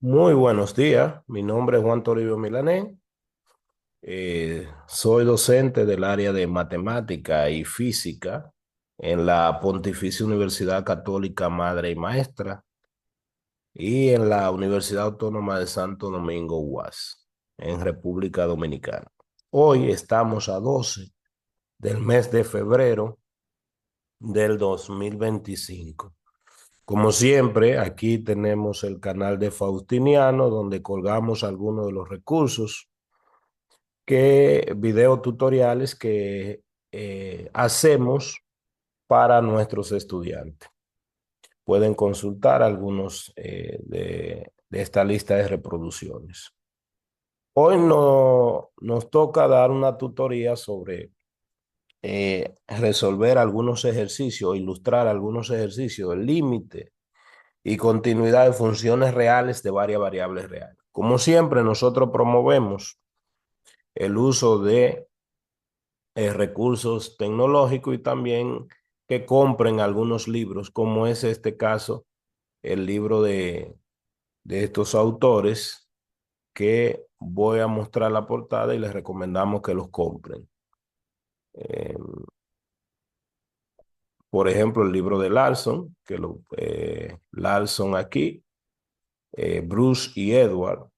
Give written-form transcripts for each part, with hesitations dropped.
Muy buenos días, mi nombre es Juan Toribio Milanés, soy docente del área de matemática y física en la Pontificia Universidad Católica Madre y Maestra y en la Universidad Autónoma de Santo Domingo UAS, en República Dominicana. Hoy estamos a 12 del mes de febrero del 2025. Como siempre, aquí tenemos el canal de Faustiniano, donde colgamos algunos de los recursos video tutoriales que hacemos para nuestros estudiantes. Pueden consultar algunos de esta lista de reproducciones. Hoy nos toca dar una tutoría sobre resolver algunos ejercicios, ilustrar algunos ejercicios, el límite y continuidad de funciones reales de varias variables reales. Como siempre, nosotros promovemos el uso de recursos tecnológicos y también que compren algunos libros, como es este caso, el libro de estos autores que voy a mostrar la portada y les recomendamos que los compren. Eh, por ejemplo, el libro de Larson, Larson aquí, Bruce y Edward,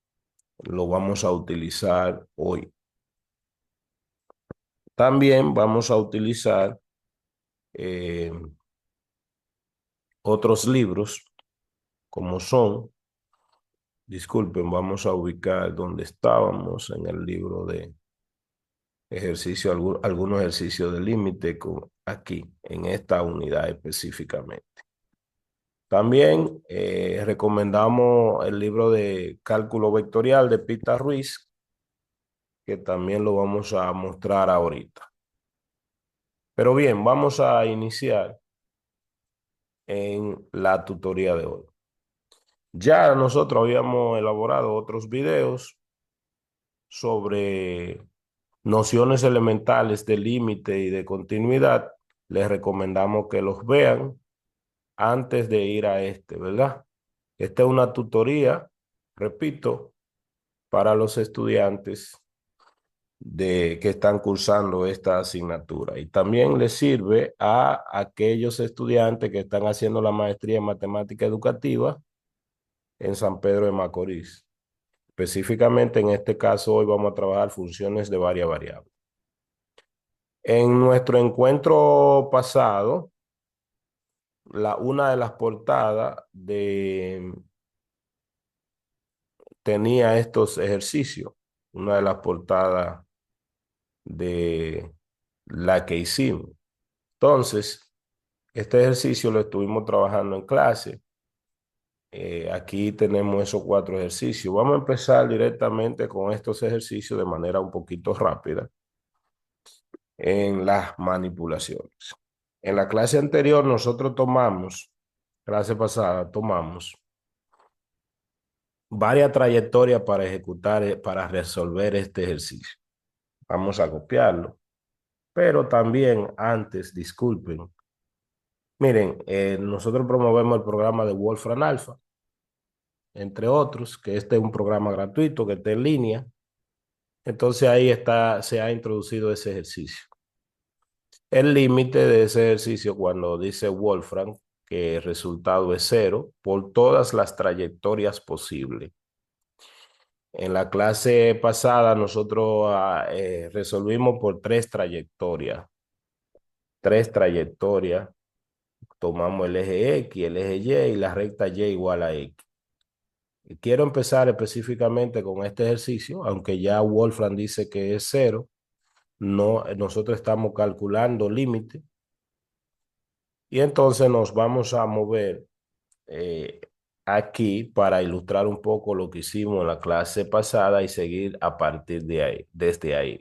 lo vamos a utilizar hoy. También vamos a utilizar eh, otros libros como son. Disculpen, vamos a ubicar donde estábamos en el libro de ejercicio, algunos ejercicios de límite aquí, en esta unidad específicamente. También recomendamos el libro de cálculo vectorial de Pita Ruiz, que también lo vamos a mostrar ahorita. Pero bien, vamos a iniciar en la tutoría de hoy. Ya nosotros habíamos elaborado otros videos sobre nociones elementales de límite y de continuidad. Les recomendamos que los vean antes de ir a este, ¿verdad? Esta es una tutoría, repito, para los estudiantes que están cursando esta asignatura. Y también les sirve a aquellos estudiantes que están haciendo la maestría en matemática educativa en San Pedro de Macorís. Específicamente en este caso, hoy vamos a trabajar funciones de varias variables. En nuestro encuentro pasado, una de las portadas tenía estos ejercicios, una de las portadas de la que hicimos. Entonces, este ejercicio lo estuvimos trabajando en clase. Aquí tenemos esos 4 ejercicios. Vamos a empezar directamente con estos ejercicios de manera un poquito rápida en las manipulaciones. En la clase anterior nosotros clase pasada tomamos varias trayectorias para ejecutar, para resolver este ejercicio. Vamos a copiarlo, pero también antes, disculpen, miren, nosotros promovemos el programa de Wolfram Alpha, entre otros, que este es un programa gratuito que está en línea. Entonces ahí está, se ha introducido ese ejercicio. El límite de ese ejercicio cuando dice Wolfram que el resultado es cero por todas las trayectorias posibles. En la clase pasada nosotros resolvimos por 3 trayectorias. 3 trayectorias. Tomamos el eje X, el eje Y y la recta Y igual a X. Y quiero empezar específicamente con este ejercicio, aunque ya Wolfram dice que es cero. No, nosotros estamos calculando límite y entonces nos vamos a mover eh, aquí para ilustrar un poco lo que hicimos en la clase pasada y seguir a partir de ahí, desde ahí.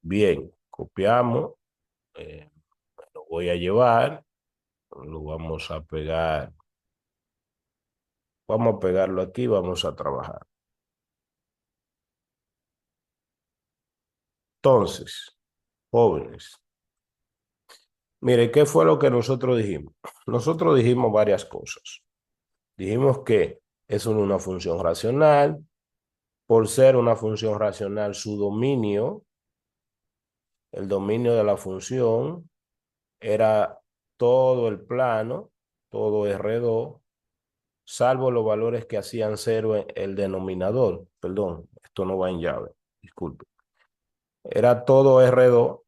Bien, copiamos, eh, lo voy a llevar, lo vamos a pegar, vamos a pegarlo aquí, vamos a trabajar. Entonces, jóvenes, mire, ¿qué fue lo que nosotros dijimos? Nosotros dijimos varias cosas. Dijimos que es una función racional. Por ser una función racional, su dominio, el dominio de la función, era todo el plano, todo R2, salvo los valores que hacían cero en el denominador. Perdón, esto no va en llave, disculpe. Era todo R2,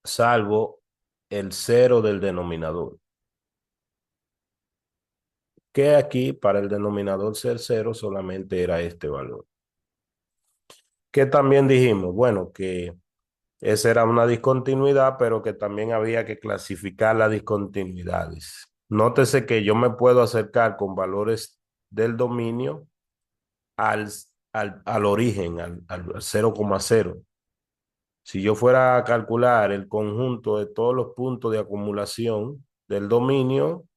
salvo el cero del denominador. Que aquí, para el denominador ser cero, solamente era este valor. Que también dijimos, bueno, que esa era una discontinuidad, pero que también había que clasificar las discontinuidades. Nótese que yo me puedo acercar con valores del dominio al origen, al 0,0. Si yo fuera a calcular el conjunto de todos los puntos de acumulación del dominio,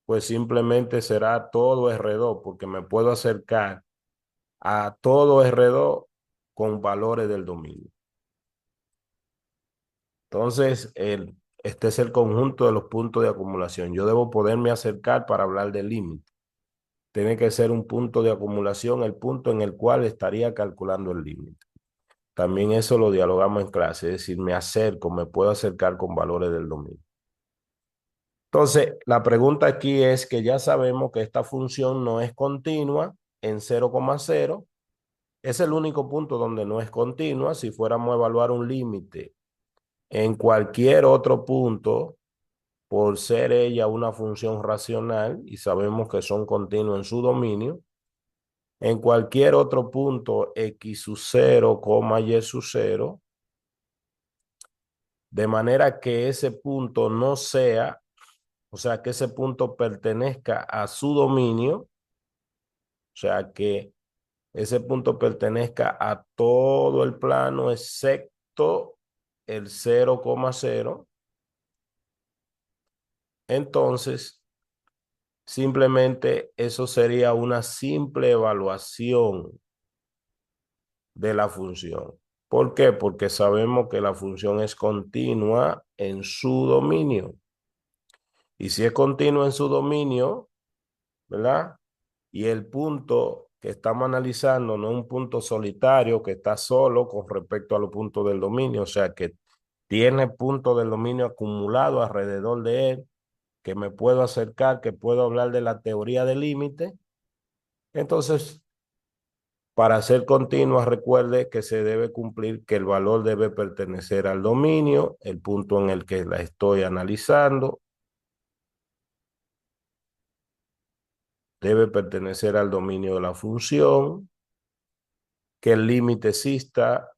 pues simplemente será todo R2, porque me puedo acercar a todo R2 con valores del dominio. Entonces, este es el conjunto de los puntos de acumulación. Yo debo poderme acercar para hablar del límite. Tiene que ser un punto de acumulación, el punto en el cual estaría calculando el límite. También eso lo dialogamos en clase, es decir, me acerco, me puedo acercar con valores del dominio. Entonces, la pregunta aquí es que ya sabemos que esta función no es continua en 0,0. Es el único punto donde no es continua. Si fuéramos a evaluar un límite en cualquier otro punto, por ser ella una función racional y sabemos que son continuos en su dominio, en cualquier otro punto x sub 0, y sub 0, de manera que ese punto no sea, o sea, que ese punto pertenezca a su dominio, o sea, que ese punto pertenezca a todo el plano excepto el 0,0. Entonces, simplemente eso sería una simple evaluación de la función. ¿Por qué? Porque sabemos que la función es continua en su dominio. Y si es continua en su dominio, ¿verdad? Y el punto que estamos analizando no es un punto solitario que está solo con respecto a los puntos del dominio, o sea que tiene puntos del dominio acumulado alrededor de él, que me puedo acercar, que puedo hablar de la teoría del límite. Entonces, para ser continua, recuerde que se debe cumplir que el valor debe pertenecer al dominio, el punto en el que la estoy analizando, debe pertenecer al dominio de la función, que el límite exista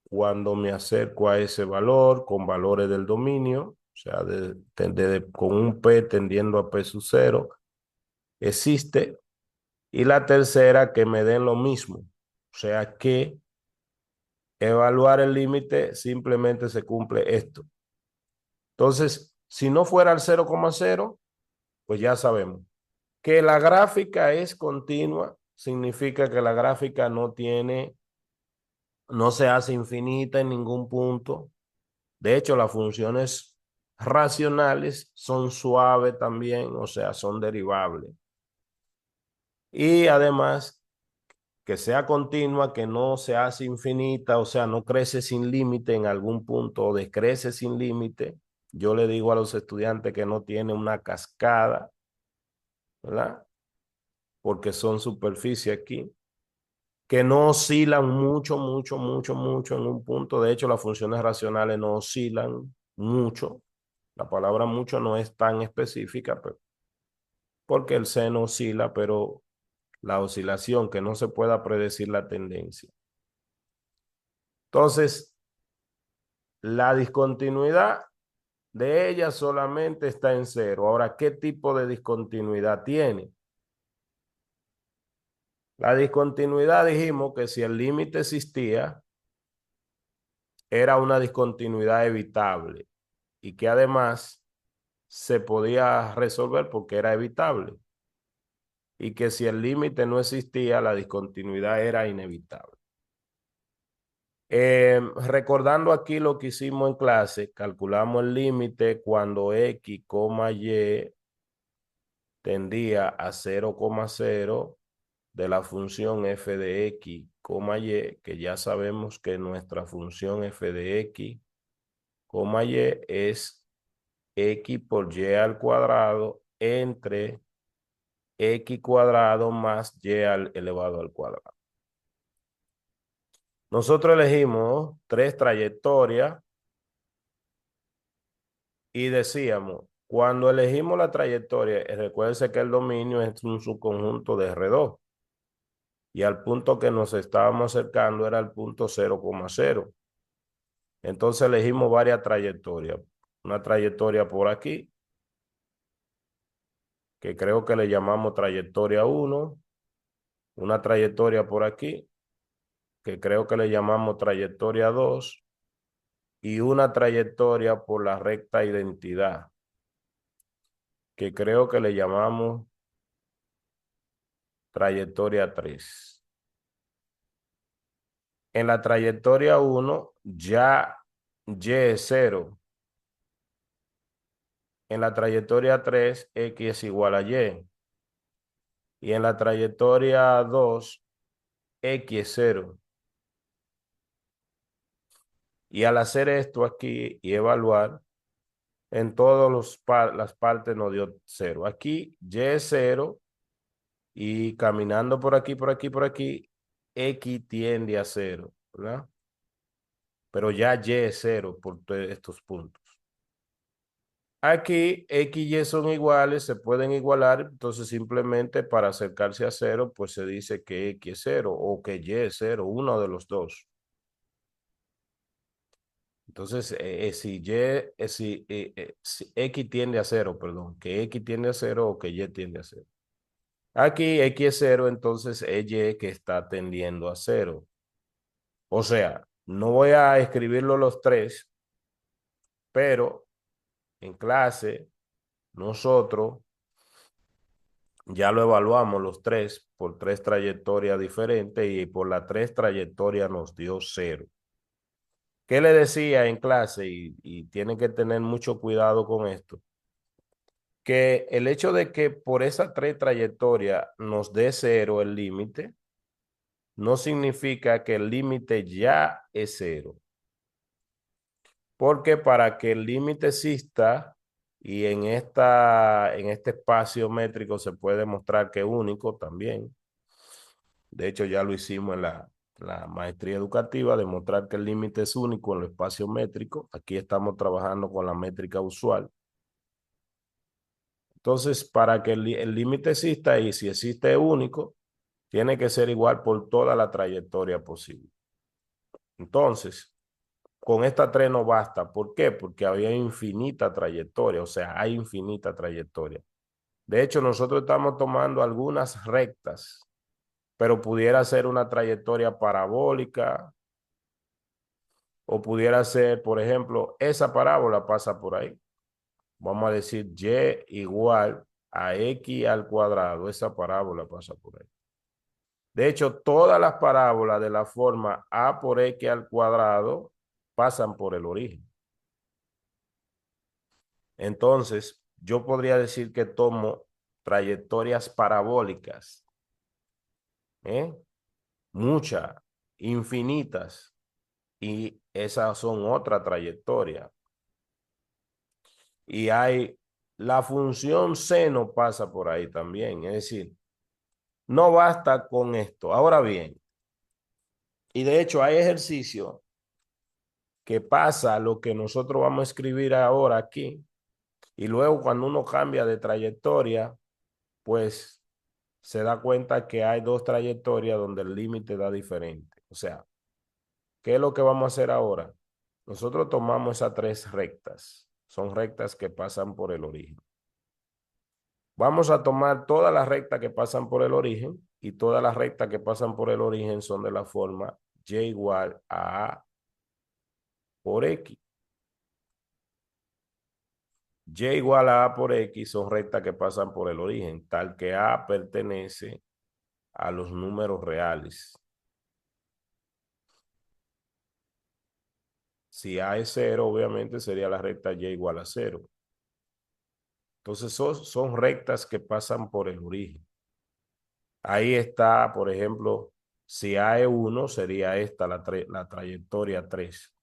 cuando me acerco a ese valor con valores del dominio, o sea, con un P tendiendo a P sub 0, existe. Y la tercera, que me den lo mismo, o sea que evaluar el límite simplemente se cumple esto. Entonces, si no fuera el 0,0, pues ya sabemos que la gráfica es continua, significa que la gráfica no se hace infinita en ningún punto. De hecho, las funciones racionales son suaves también, o sea, son derivables. Y además, que sea continua, que no se hace infinita, o sea, no crece sin límite en algún punto o decrece sin límite. Yo le digo a los estudiantes que no tiene una cascada, ¿verdad? Porque son superficie aquí, que no oscilan mucho en un punto. De hecho, las funciones racionales no oscilan mucho. La palabra mucho no es tan específica, pero, porque el seno oscila, pero la oscilación, que no se pueda predecir la tendencia. Entonces, la discontinuidad de ella solamente está en cero. Ahora, ¿qué tipo de discontinuidad tiene? La discontinuidad dijimos que si el límite existía, era una discontinuidad evitable y que además se podía resolver porque era evitable y que si el límite no existía, la discontinuidad era inevitable. Recordando aquí lo que hicimos en clase, calculamos el límite cuando x, y tendía a 0,0 de la función f de x, y, que ya sabemos que nuestra función f de x, y es x por y al cuadrado entre x cuadrado más y elevado al cuadrado. Nosotros elegimos tres trayectorias y decíamos, cuando elegimos la trayectoria, recuérdense que el dominio es un subconjunto de R2 y al punto que nos estábamos acercando era el punto 0,0. Entonces elegimos varias trayectorias. Una trayectoria por aquí, que creo que le llamamos trayectoria 1. Una trayectoria por aquí, que creo que le llamamos trayectoria 2. Y una trayectoria por la recta identidad, que creo que le llamamos trayectoria 3. En la trayectoria 1 ya y es 0. En la trayectoria 3 x es igual a y. Y en la trayectoria 2 x es 0. Y al hacer esto aquí y evaluar, en todas las partes nos dio 0. Aquí y es 0 y caminando por aquí, por aquí, por aquí, x tiende a 0, ¿verdad? Pero ya y es 0 por estos puntos. Aquí x y son iguales, se pueden igualar, entonces simplemente para acercarse a 0, pues se dice que x es 0 o que y es 0, uno de los dos. Entonces, si x tiende a 0, perdón, que x tiende a 0 o que y tiende a 0. Aquí x es 0, entonces es y que está tendiendo a 0. O sea, no voy a escribirlo los tres, pero en clase nosotros ya lo evaluamos los tres por tres trayectorias diferentes y por las tres trayectorias nos dio 0. ¿Qué le decía en clase? Y tienen que tener mucho cuidado con esto. Que el hecho de que por esas tres trayectorias nos dé 0 el límite, no significa que el límite ya es 0. Porque para que el límite exista, y en este espacio métrico se puede mostrar que es único también. De hecho, ya lo hicimos en la maestría educativa, demostrar que el límite es único en el espacio métrico. Aquí estamos trabajando con la métrica usual. Entonces, para que el límite exista y si existe único, tiene que ser igual por toda la trayectoria posible. Entonces, con esta 3 no basta. ¿Por qué? Porque había infinita trayectoria, o sea, hay infinita trayectoria. De hecho, nosotros estamos tomando algunas rectas, pero pudiera ser una trayectoria parabólica o pudiera ser, por ejemplo, esa parábola pasa por ahí. Vamos a decir y igual a x al cuadrado. Esa parábola pasa por ahí. De hecho, todas las parábolas de la forma a por x al cuadrado pasan por el origen. Entonces, yo podría decir que tomo trayectorias parabólicas, ¿eh? Muchas, infinitas, y esas son otra trayectoria. Y hay, la función seno pasa por ahí también, es decir, no basta con esto. Ahora bien, y de hecho hay ejercicios que pasa lo que nosotros vamos a escribir ahora aquí, y luego cuando uno cambia de trayectoria, pues se da cuenta que hay dos trayectorias donde el límite da diferente. O sea, ¿qué es lo que vamos a hacer ahora? Nosotros tomamos esas tres rectas. Son rectas que pasan por el origen. Vamos a tomar todas las rectas que pasan por el origen y todas las rectas que pasan por el origen son de la forma y igual a por x. Y igual a por x son rectas que pasan por el origen, tal que a pertenece a los números reales. Si A es cero, obviamente sería la recta Y igual a cero. Entonces son rectas que pasan por el origen. Ahí está, por ejemplo, si A es 1, sería esta la trayectoria 3.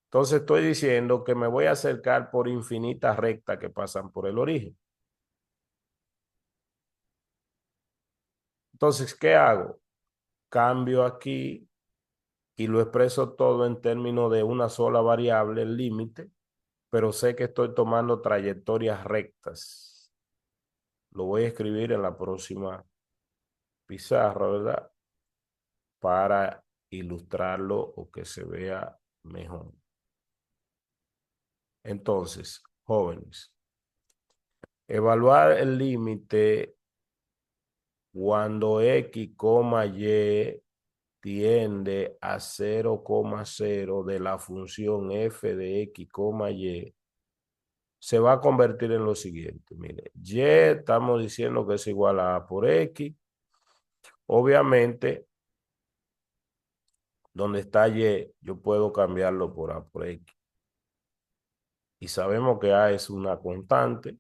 Entonces estoy diciendo que me voy a acercar por infinitas rectas que pasan por el origen. Entonces, ¿qué hago? Cambio aquí y lo expreso todo en términos de una sola variable, el límite, pero sé que estoy tomando trayectorias rectas. Lo voy a escribir en la próxima pizarra, ¿verdad? Para ilustrarlo o que se vea mejor. Entonces, jóvenes, evaluar el límite cuando X, Y tiende a 0,0 de la función f de X, Y, se va a convertir en lo siguiente. Mire, Y estamos diciendo que es igual a A por X. Obviamente, donde está Y, yo puedo cambiarlo por A por X. Y sabemos que A es una constante,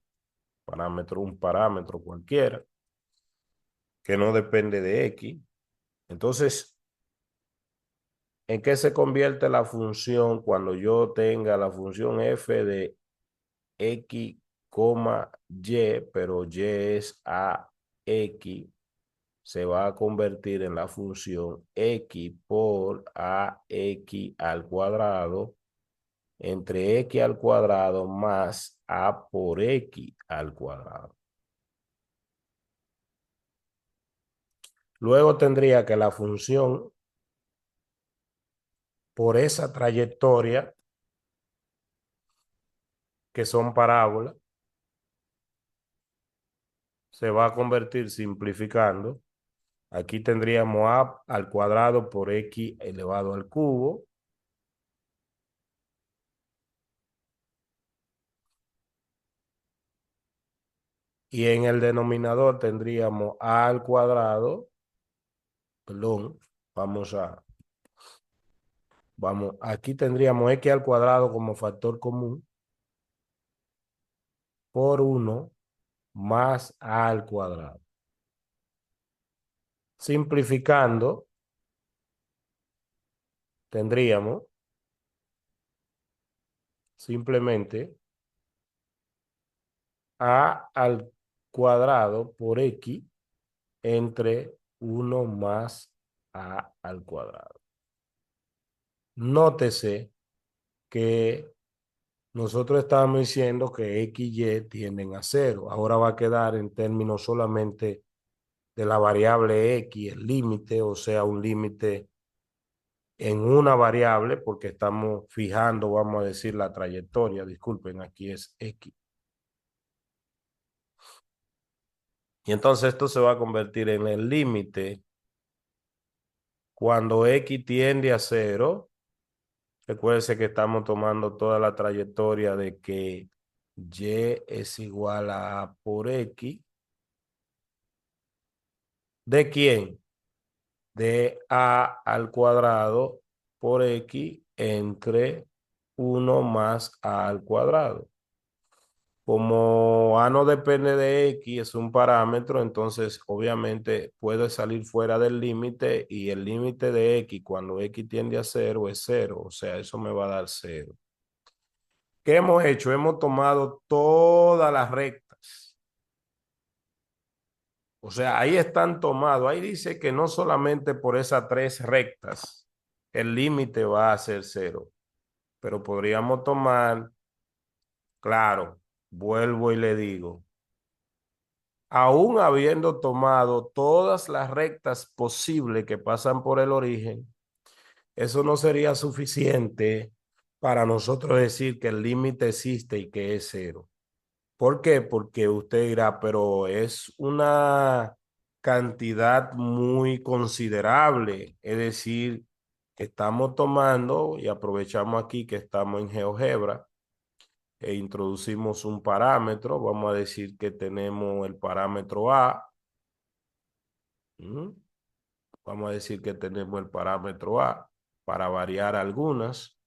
un parámetro cualquiera, que no depende de X. Entonces, ¿en qué se convierte la función cuando yo tenga la función f de X, Y, pero Y es a X? Se va a convertir en la función X por AX al cuadrado entre X al cuadrado más A por X al cuadrado. Luego tendría que la función por esa trayectoria, que son parábolas, se va a convertir simplificando. Aquí tendríamos A al cuadrado por X elevado al cubo. Y en el denominador tendríamos A al cuadrado, perdón, aquí tendríamos X al cuadrado como factor común por 1 más A al cuadrado. Simplificando, tendríamos simplemente A al cuadrado por X entre 1 más A al cuadrado. Nótese que nosotros estábamos diciendo que X y Y tienden a cero. Ahora va a quedar en términos solamente de la variable X, el límite, o sea, un límite en una variable, porque estamos fijando, vamos a decir, la trayectoria. Disculpen, aquí es X. Y entonces esto se va a convertir en el límite cuando X tiende a cero. Recuérdense que estamos tomando toda la trayectoria de que Y es igual a A por X. ¿De quién? De A al cuadrado por X entre 1 más A al cuadrado. Como A no depende de X, es un parámetro, entonces obviamente puede salir fuera del límite y el límite de X cuando X tiende a cero es cero, o sea, eso me va a dar cero. ¿Qué hemos hecho? Hemos tomado todas las rectas. O sea, ahí están tomados. Ahí dice que no solamente por esas tres rectas el límite va a ser cero, pero podríamos tomar, claro, vuelvo y le digo, aún habiendo tomado todas las rectas posibles que pasan por el origen, eso no sería suficiente para nosotros decir que el límite existe y que es cero. ¿Por qué? Porque usted dirá, pero es una cantidad muy considerable. Es decir, que estamos tomando y aprovechamos aquí que estamos en GeoGebra e introducimos un parámetro. Vamos a decir que tenemos el parámetro A. ¿Mm? Vamos a decir que tenemos el parámetro A para variar algunas.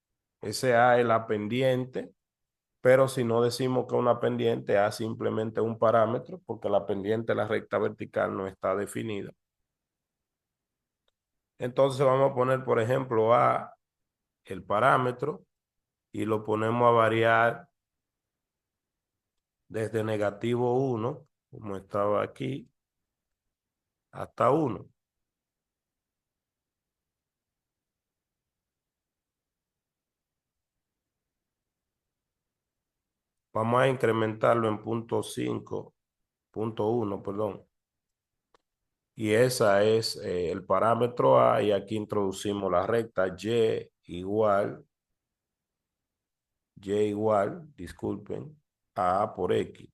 Ese A es la pendiente, pero si no decimos que una pendiente, A simplemente un parámetro, porque la pendiente de la recta vertical no está definida. Entonces vamos a poner, por ejemplo, A, el parámetro, y lo ponemos a variar desde -1, como estaba aquí, hasta 1. Vamos a incrementarlo en .5, .1, perdón. Y esa es el parámetro A, y aquí introducimos la recta y igual, disculpen, a por X.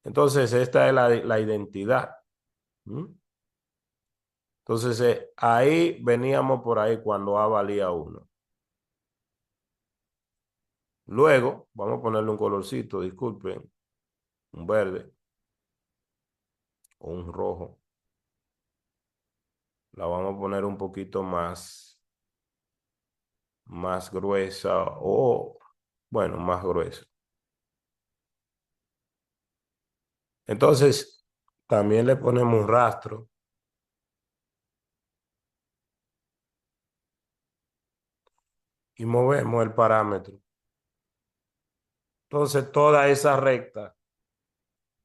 Entonces, esta es la identidad. ¿Mm? Entonces, ahí veníamos por ahí cuando A valía 1. Luego, vamos a ponerle un colorcito, disculpen, un verde o un rojo. La vamos a poner un poquito más gruesa o, bueno, más gruesa. Entonces, también le ponemos un rastro y movemos el parámetro. Entonces, toda esa recta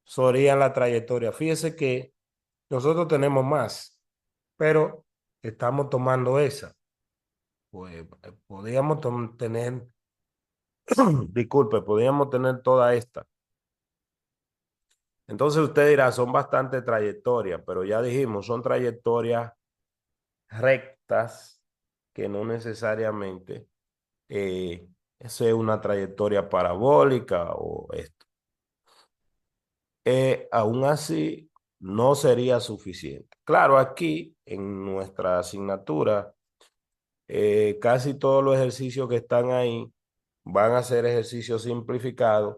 sería la trayectoria. Fíjese que nosotros tenemos más, pero estamos tomando esa. Pues podríamos tener, disculpe, podríamos tener toda esta. Entonces usted dirá, son bastante trayectorias, pero ya dijimos, son trayectorias rectas que no necesariamente es una trayectoria parabólica o esto. Aún así, no sería suficiente. Claro, aquí en nuestra asignatura, casi todos los ejercicios que están ahí van a ser ejercicios simplificados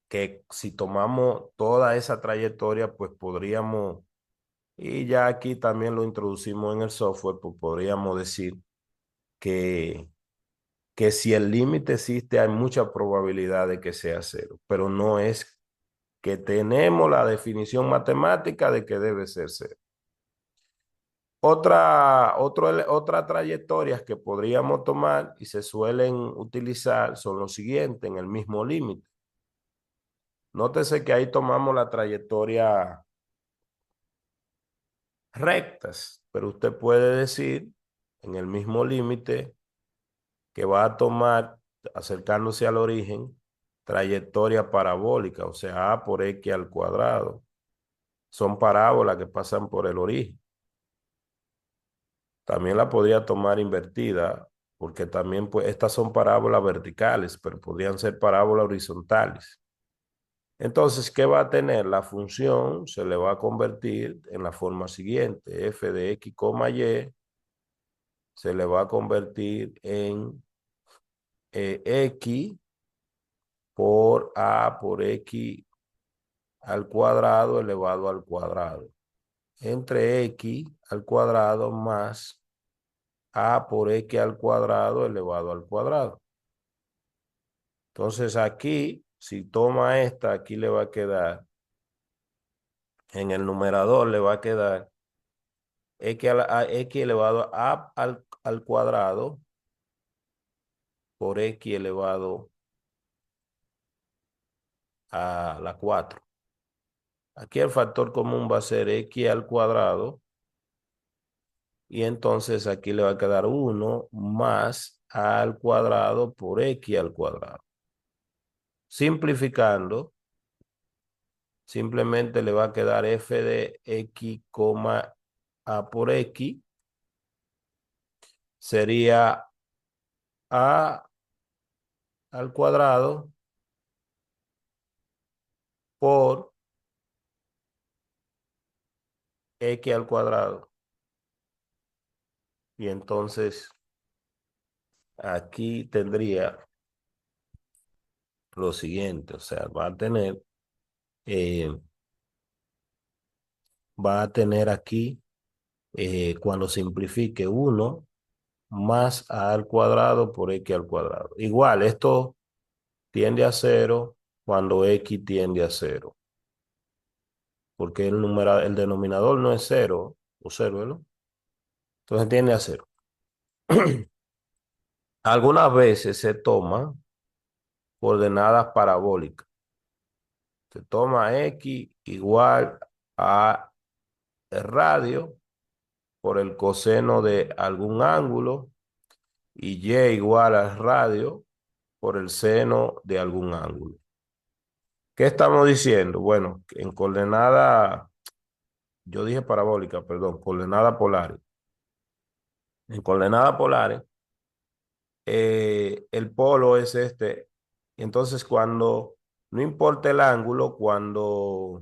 que si tomamos toda esa trayectoria, pues podríamos, y ya aquí también lo introducimos en el software, pues podríamos decir que, que si el límite existe, hay mucha probabilidad de que sea cero, pero no es que tenemos la definición matemática de que debe ser cero. Otras trayectorias que podríamos tomar y se suelen utilizar son los siguientes en el mismo límite. Nótese que ahí tomamos la trayectoria rectas, pero usted puede decir en el mismo límite que va a tomar, acercándose al origen, trayectoria parabólica, o sea, A por X al cuadrado. Son parábolas que pasan por el origen. También la podría tomar invertida, porque también pues, estas son parábolas verticales, pero podrían ser parábolas horizontales. Entonces, ¿qué va a tener? La función se le va a convertir en la forma siguiente: f de x, y se le va a convertir en x por a por x al cuadrado elevado al cuadrado, entre x al cuadrado más a por x al cuadrado elevado al cuadrado. Entonces aquí, si toma esta, aquí le va a quedar, en el numerador le va a quedar x elevado al cuadrado por x elevado a la 4. Aquí el factor común va a ser x al cuadrado, y entonces aquí le va a quedar 1 más a al cuadrado por x al cuadrado. Simplificando, simplemente le va a quedar f de x, a por x, sería a al cuadrado por x al cuadrado. Y entonces aquí tendría lo siguiente, o sea, eh, va a tener aquí, cuando simplifique 1 más a al cuadrado por x al cuadrado. Igual, esto tiende a cero cuando x tiende a cero, porque el denominador no es cero o cero, ¿no? Entonces tiende a cero. Algunas veces se toma coordenadas parabólicas. Se toma x igual a el radio por el coseno de algún ángulo y y igual al radio por el seno de algún ángulo. ¿Qué estamos diciendo? Bueno, en coordenada, yo dije parabólica, perdón, coordenada polares. En coordenada polares, el polo es este. Entonces, cuando, no importa el ángulo, cuando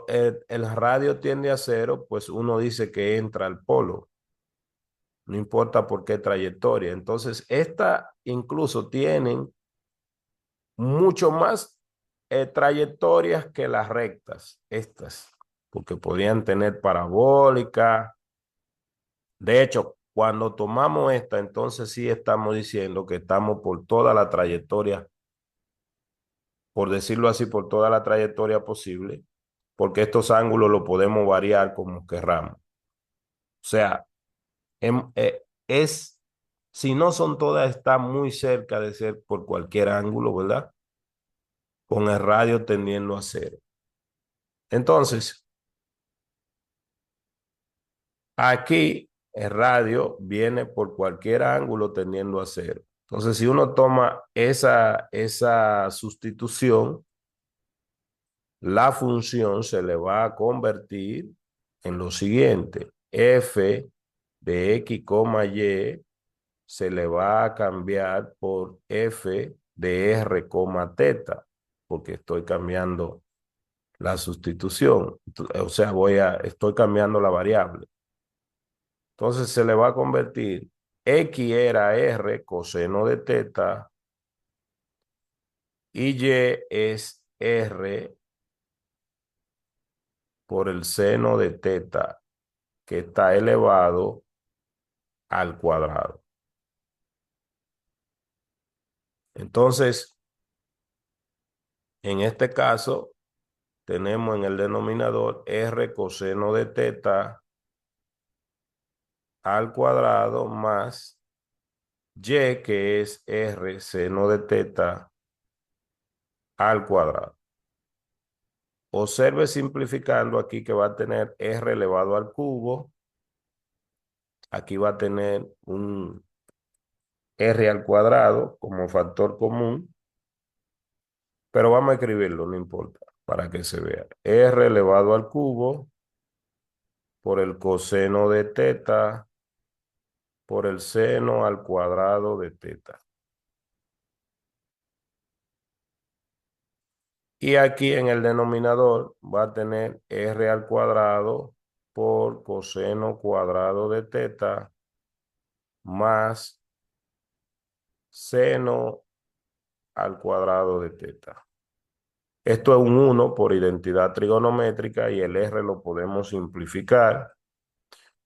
el radio tiende a cero, pues uno dice que entra al polo. No importa por qué trayectoria. Entonces, esta incluso tienen mucho más trayectorias que las rectas, estas, porque podían tener parabólica. De hecho, cuando tomamos esta, entonces sí estamos diciendo que estamos por toda la trayectoria, por decirlo así, por toda la trayectoria posible, porque estos ángulos los podemos variar como querramos. O sea, es, si no son todas, está muy cerca de ser por cualquier ángulo, ¿verdad? Con el radio tendiendo a cero. Entonces, aquí el radio viene por cualquier ángulo tendiendo a cero. Entonces, si uno toma esa sustitución, la función se le va a convertir en lo siguiente. F de x, y se le va a cambiar por f de r, teta, porque estoy cambiando la sustitución. O sea, estoy cambiando la variable. Entonces se le va a convertir, x era r coseno de teta y es r por el seno de teta que está elevado al cuadrado. Entonces, en este caso, tenemos en el denominador r coseno de teta al cuadrado más y, que es r seno de teta al cuadrado. Observe simplificando aquí que va a tener r elevado al cubo. Aquí va a tener un r al cuadrado como factor común, pero vamos a escribirlo, no importa, para que se vea. R elevado al cubo por el coseno de teta por el seno al cuadrado de teta. Y aquí en el denominador va a tener r al cuadrado por coseno cuadrado de teta más seno al cuadrado de teta. Esto es un 1 por identidad trigonométrica y el r lo podemos simplificar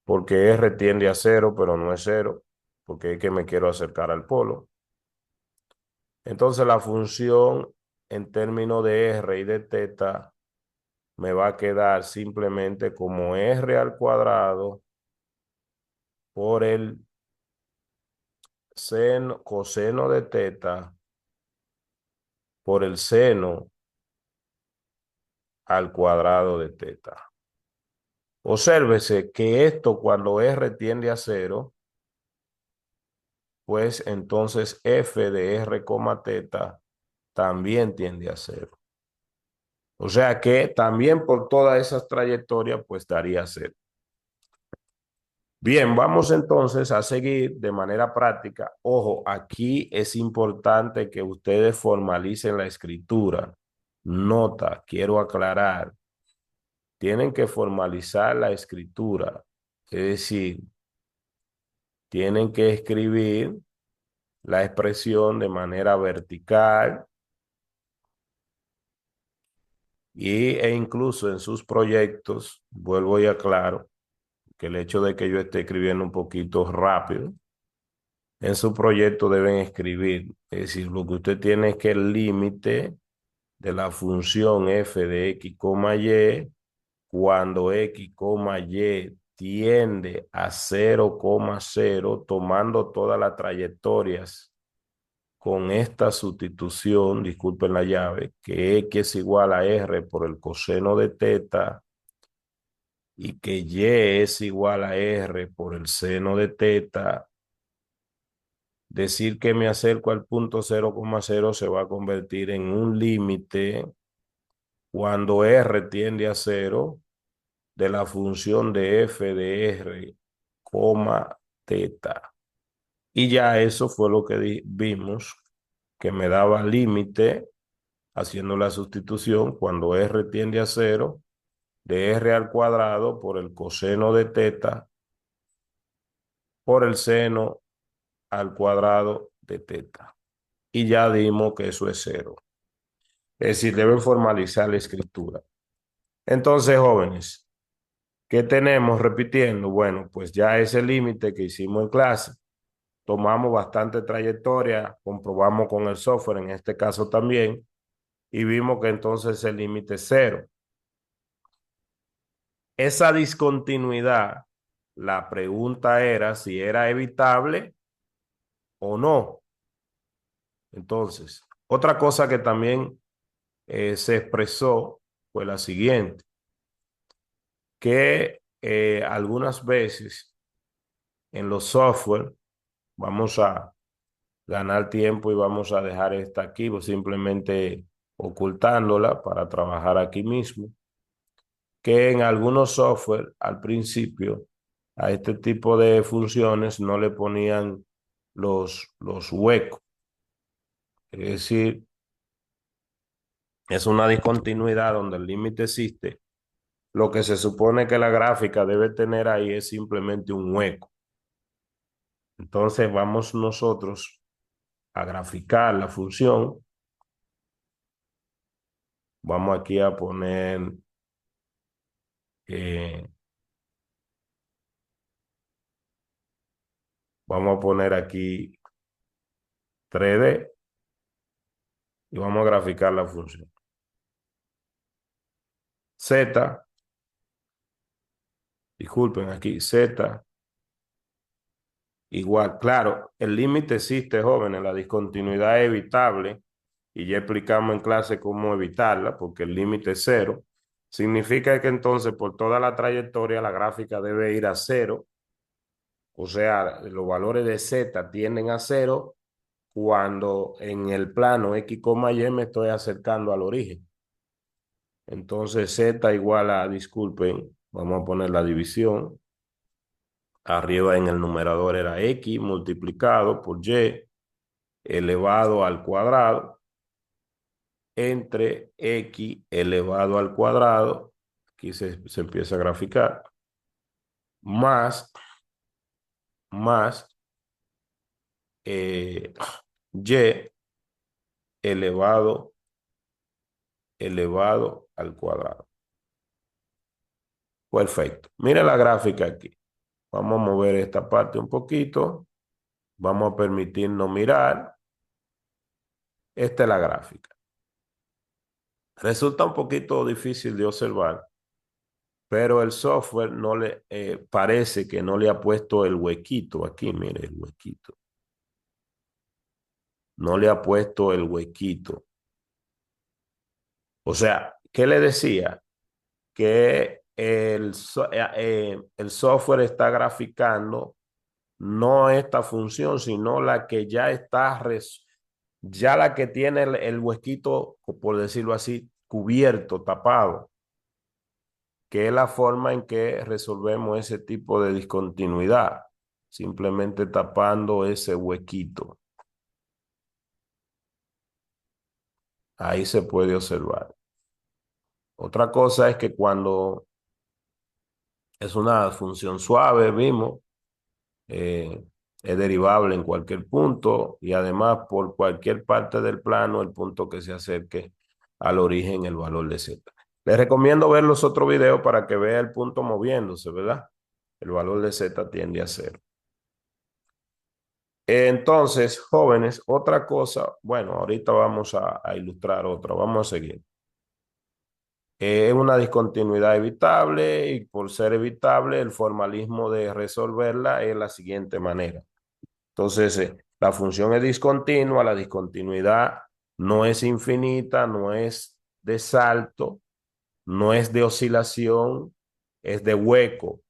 porque r tiende a cero, pero no es cero, porque es que me quiero acercar al polo. Entonces la función en términos de r y de teta me va a quedar simplemente como r al cuadrado por el coseno de teta por el seno al cuadrado de teta. Obsérvese que esto cuando r tiende a cero, pues entonces f de r, teta también tiende a cero. O sea que también por todas esas trayectorias, pues daría cero. Bien, vamos entonces a seguir de manera práctica. Ojo, aquí es importante que ustedes formalicen la escritura. Nota, quiero aclarar, tienen que formalizar la escritura. Es decir, tienen que escribir la expresión de manera vertical e incluso en sus proyectos, vuelvo y aclaro, que el hecho de que yo esté escribiendo un poquito rápido, en su proyecto deben escribir. Es decir, lo que usted tiene es que el límite de la función f de x, y, cuando x, y tiende a 0,0, tomando todas las trayectorias con esta sustitución, disculpen la llave, que x es igual a r por el coseno de teta y que y es igual a r por el seno de teta, decir que me acerco al punto 0,0 se va a convertir en un límite cuando r tiende a 0 de la función de f de r, teta. Y ya eso fue lo que vimos, que me daba límite haciendo la sustitución cuando r tiende a 0 de r al cuadrado por el coseno de teta por el seno al cuadrado de teta. Y ya dimos que eso es 0. Es decir, deben formalizar la escritura. Entonces, jóvenes, ¿qué tenemos repitiendo? Bueno, pues ya ese límite que hicimos en clase, tomamos bastante trayectoria, comprobamos con el software, en este caso también, y vimos que entonces el límite es 0. Esa discontinuidad, la pregunta era si era evitable o no. Entonces, otra cosa que también se expresó fue la siguiente, que algunas veces en los software vamos a ganar tiempo y vamos a dejar esta aquí, o simplemente ocultándola para trabajar aquí mismo, que en algunos software al principio a este tipo de funciones no le ponían los huecos. Es decir, es una discontinuidad donde el límite existe. Lo que se supone que la gráfica debe tener ahí es simplemente un hueco. Entonces vamos nosotros a graficar la función. Vamos aquí a poner eh, vamos a poner aquí 3D y vamos a graficar la función. Z, disculpen aquí, Z igual. Claro, el límite existe, jóvenes, la discontinuidad es evitable y ya explicamos en clase cómo evitarla porque el límite es 0. Significa que entonces por toda la trayectoria la gráfica debe ir a 0. O sea, los valores de Z tienden a 0 cuando en el plano X, Y me estoy acercando al origen. Entonces Z igual a, disculpen, vamos a poner la división. Arriba en el numerador era X multiplicado por Y elevado al cuadrado entre X elevado al cuadrado. Aquí se empieza a graficar. Más Y elevado al cuadrado. Perfecto. Mira la gráfica aquí. Vamos a mover esta parte un poquito. Vamos a permitirnos mirar. Esta es la gráfica. Resulta un poquito difícil de observar, pero el software no le parece que no le ha puesto el huequito aquí. Mire el huequito. No le ha puesto el huequito. O sea, ¿qué le decía? Que el software está graficando no esta función, sino la que ya está, ya la que tiene el huequito, por decirlo así, cubierto, tapado, que es la forma en que resolvemos ese tipo de discontinuidad, simplemente tapando ese huequito. Ahí se puede observar. Otra cosa es que cuando es una función suave, vimos, eh, es derivable en cualquier punto y además por cualquier parte del plano, el punto que se acerque al origen, el valor de Z. Les recomiendo ver los otros videos para que vea el punto moviéndose, ¿verdad? El valor de z tiende a cero. Entonces, jóvenes, otra cosa, bueno, ahorita vamos a ilustrar otra, vamos a seguir. Es una discontinuidad evitable y por ser evitable, el formalismo de resolverla es la siguiente manera. Entonces, la función es discontinua, la discontinuidad no es infinita, no es de salto, no es de oscilación, es de hueco.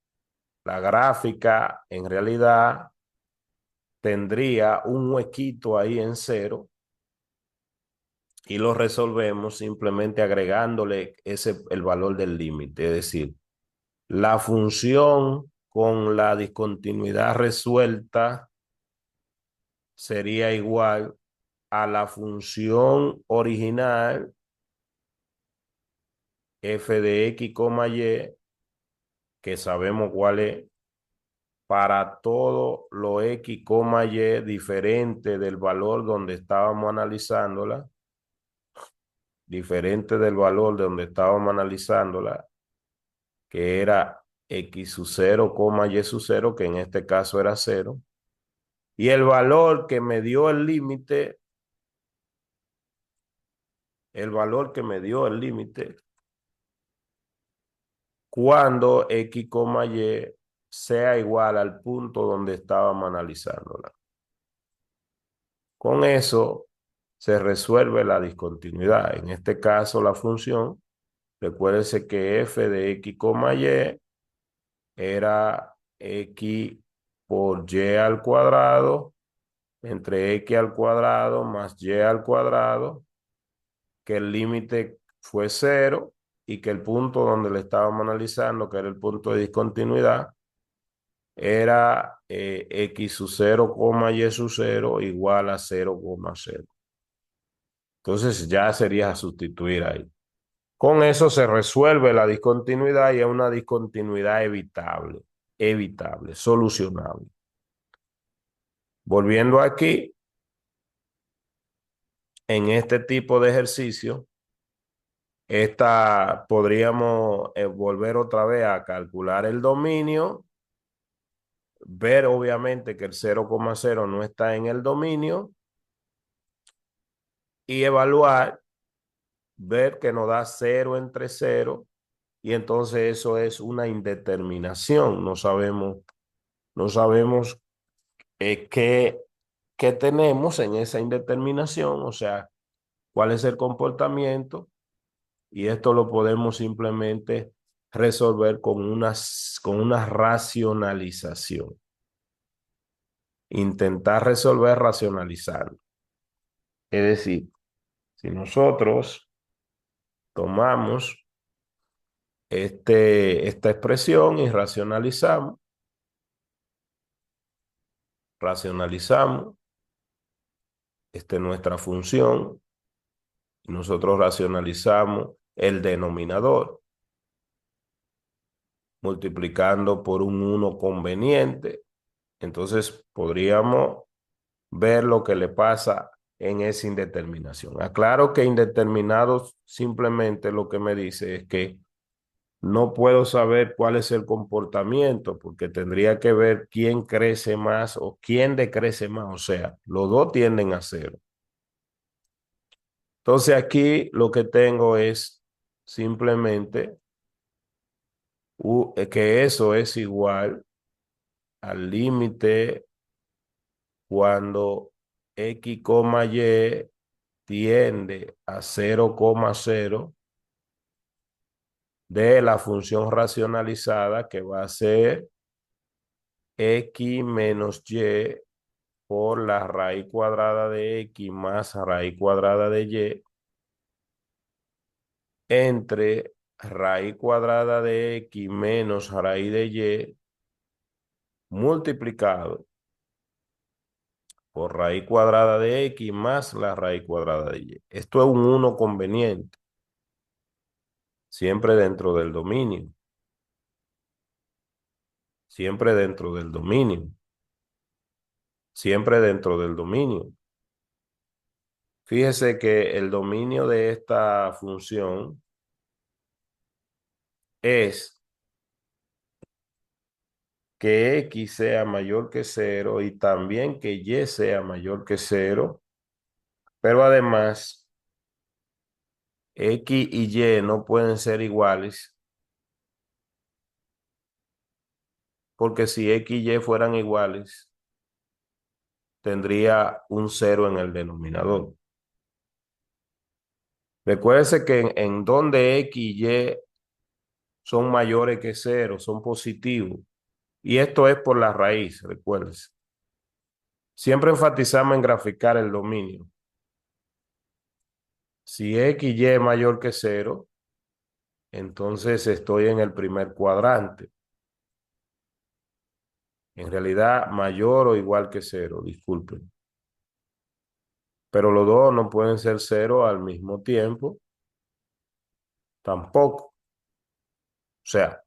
La gráfica en realidad tendría un huequito ahí en cero y lo resolvemos simplemente agregándole el valor del límite. Es decir, la función con la discontinuidad resuelta sería igual a la función original f de x, y, que sabemos cuál es, para todo lo x, y diferente del valor donde estábamos analizándola, que era x sub 0, y sub 0, que en este caso era 0. Y el valor que me dio el límite, cuando x, y sea igual al punto donde estábamos analizándola. Con eso se resuelve la discontinuidad. En este caso, la función, recuérdense que f de x, y era x por y al cuadrado entre x al cuadrado más y al cuadrado, que el límite fue 0 y que el punto donde le estábamos analizando, que era el punto de discontinuidad, era x sub 0, y sub 0 igual a 0,0. Entonces ya sería sustituir ahí. Con eso se resuelve la discontinuidad y es una discontinuidad evitable, solucionable. Volviendo aquí, en este tipo de ejercicio, podríamos volver otra vez a calcular el dominio, ver obviamente que el 0,0 no está en el dominio y evaluar, ver que nos da 0 entre 0 y entonces eso es una indeterminación. No sabemos qué tenemos en esa indeterminación, o sea, cuál es el comportamiento, y esto lo podemos simplemente resolver con una racionalización. Intentar resolver racionalizando. Es decir, si nosotros tomamos esta expresión y racionalizamos nuestra función, y nosotros racionalizamos el denominador, multiplicando por un 1 conveniente, entonces podríamos ver lo que le pasa en esa indeterminación. Aclaro que indeterminados simplemente lo que me dice es que no puedo saber cuál es el comportamiento porque tendría que ver quién crece más o quién decrece más. O sea, los dos tienden a cero. Entonces aquí lo que tengo es simplemente que eso es igual al límite cuando x, y tiende a 0,0 de la función racionalizada, que va a ser x menos y por la raíz cuadrada de x más raíz cuadrada de y entre raíz cuadrada de x menos raíz de y multiplicado por raíz cuadrada de x más la raíz cuadrada de y. Esto es un 1 conveniente, siempre dentro del dominio. Siempre dentro del dominio. Siempre dentro del dominio. Fíjese que el dominio de esta función es que X sea mayor que cero y también que Y sea mayor que cero, pero además X y Y no pueden ser iguales, porque si X y Y fueran iguales, tendría un cero en el denominador. Recuérdese que en donde X y Y son mayores que cero, son positivos. Y esto es por la raíz, recuérdese. Siempre enfatizamos en graficar el dominio. Si X y es mayor que cero, entonces estoy en el primer cuadrante. En realidad, mayor o igual que cero, disculpen. Pero los dos no pueden ser cero al mismo tiempo, tampoco. O sea,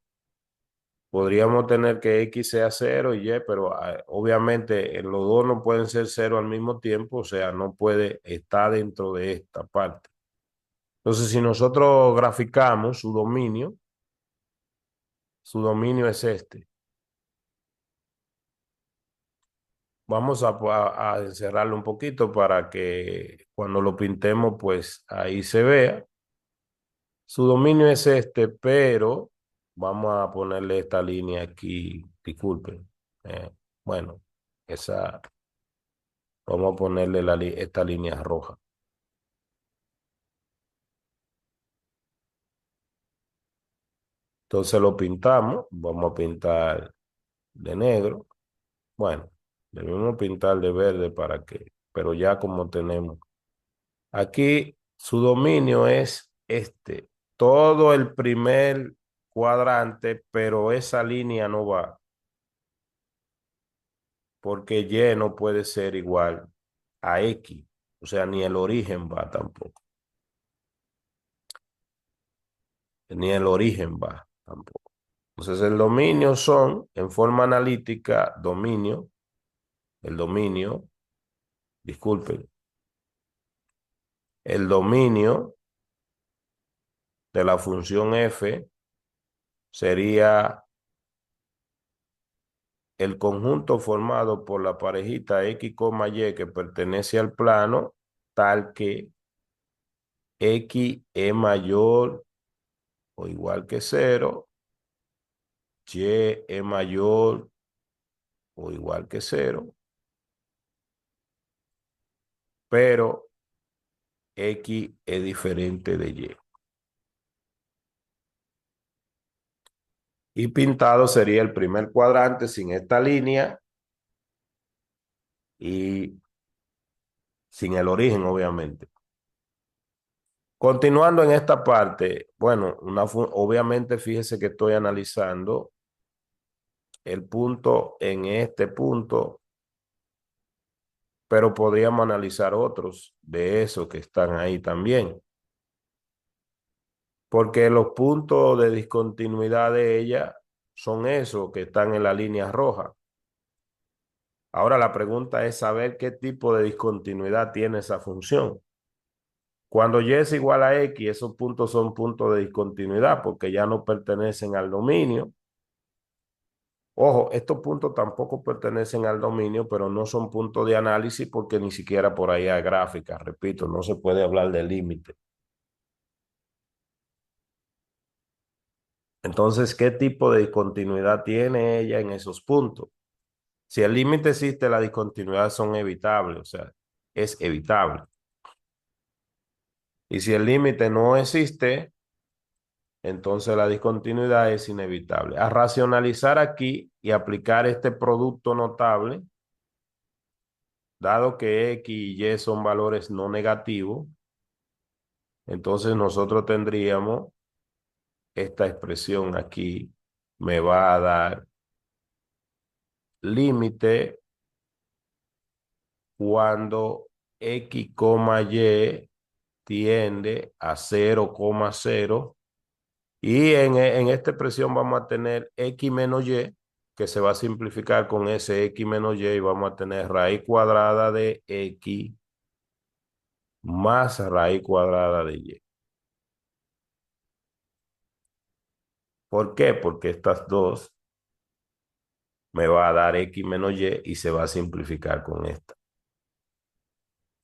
podríamos tener que X sea cero y Y, pero obviamente los dos no pueden ser cero al mismo tiempo, o sea, no puede estar dentro de esta parte. Entonces, si nosotros graficamos su dominio es este. Vamos a encerrarlo un poquito para que cuando lo pintemos, pues ahí se vea. Su dominio es este, pero vamos a ponerle esta línea aquí. Disculpen. Eh, bueno, esa, vamos a ponerle esta línea roja. Entonces lo pintamos. Vamos a pintar de negro. Bueno, debemos pintar de verde para que, pero ya como tenemos. Aquí su dominio es este, todo el primer cuadrante, pero esa línea no va, porque Y no puede ser igual a X, o sea, ni el origen va tampoco, ni el origen va tampoco. Entonces el dominio son, en forma analítica, el dominio, disculpen, el dominio de la función f sería el conjunto formado por la parejita X, Y que pertenece al plano tal que X es mayor o igual que cero, Y es mayor o igual que cero, pero X es diferente de Y. Y pintado sería el primer cuadrante sin esta línea y sin el origen, obviamente. Continuando en esta parte, bueno, obviamente fíjese que estoy analizando el punto en este punto, pero podríamos analizar otros de esos que están ahí también, porque los puntos de discontinuidad de ella son esos que están en la línea roja. Ahora la pregunta es saber qué tipo de discontinuidad tiene esa función. Cuando y es igual a x, esos puntos son puntos de discontinuidad porque ya no pertenecen al dominio. Ojo, estos puntos tampoco pertenecen al dominio, pero no son puntos de análisis porque ni siquiera por ahí hay gráficas. Repito, no se puede hablar de límite. Entonces, ¿qué tipo de discontinuidad tiene ella en esos puntos? Si el límite existe, las discontinuidades son evitables, o sea, es evitable. Y si el límite no existe, entonces la discontinuidad es inevitable. A racionalizar aquí y aplicar este producto notable, dado que X y Y son valores no negativos, entonces nosotros tendríamos esta expresión aquí, me va a dar límite cuando X, Y tiende a 0,0 y en esta expresión vamos a tener X menos Y que se va a simplificar con ese X menos Y y vamos a tener raíz cuadrada de X más raíz cuadrada de Y. ¿Por qué? Porque estas dos me va a dar X menos Y y se va a simplificar con esta.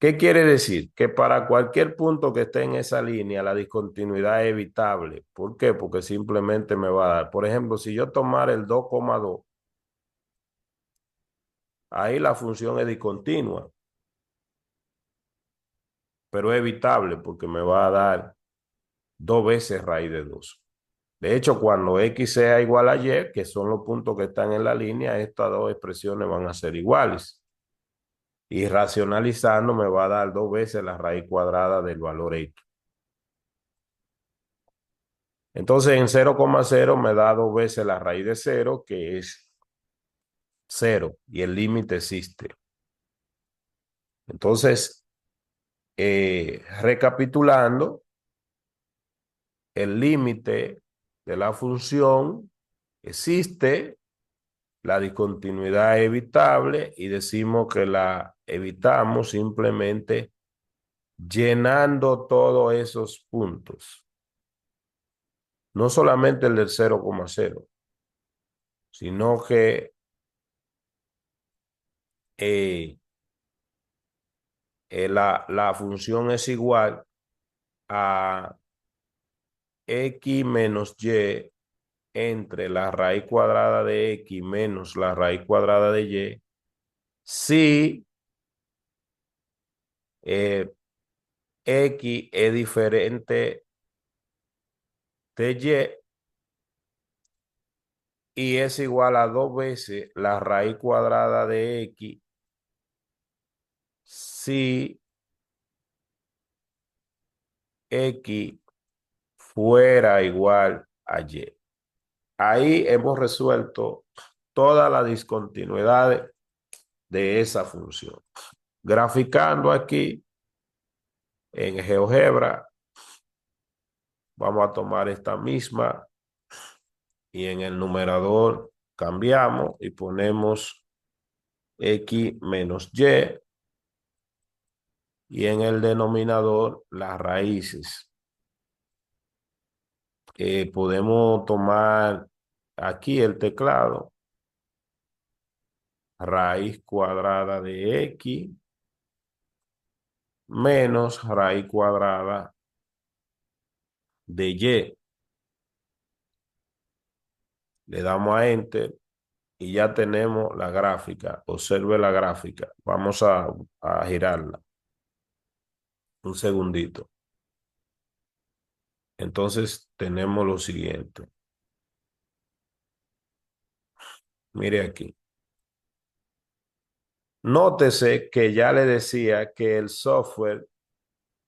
¿Qué quiere decir? Que para cualquier punto que esté en esa línea, la discontinuidad es evitable. ¿Por qué? Porque simplemente me va a dar. Por ejemplo, si yo tomara el 2,2, ahí la función es discontinua, pero es evitable porque me va a dar 2 veces raíz de 2. De hecho, cuando X sea igual a Y, que son los puntos que están en la línea, estas dos expresiones van a ser iguales. Y racionalizando me va a dar 2 veces la raíz cuadrada del valor X. Entonces en 0,0 me da 2 veces la raíz de 0, que es 0, y el límite existe. Entonces, recapitulando, el límite de la función existe, la discontinuidad es evitable y decimos que la evitamos simplemente llenando todos esos puntos. No solamente el del 0,0, sino que eh, la función es igual a X menos Y entre la raíz cuadrada de X menos la raíz cuadrada de Y, si eh, X es diferente de Y es igual a 2 veces la raíz cuadrada de X si X fuera igual a Y. Ahí hemos resuelto todas las discontinuidades de esa función. Graficando aquí en GeoGebra, vamos a tomar esta misma y en el numerador cambiamos y ponemos X menos y en el denominador las raíces. Podemos tomar aquí el teclado, raíz cuadrada de X menos raíz cuadrada de Y. Le damos a Enter y ya tenemos la gráfica. Observe la gráfica. Vamos a girarla. Un segundito. Entonces tenemos lo siguiente. Mire aquí. Nótese que ya le decía que el software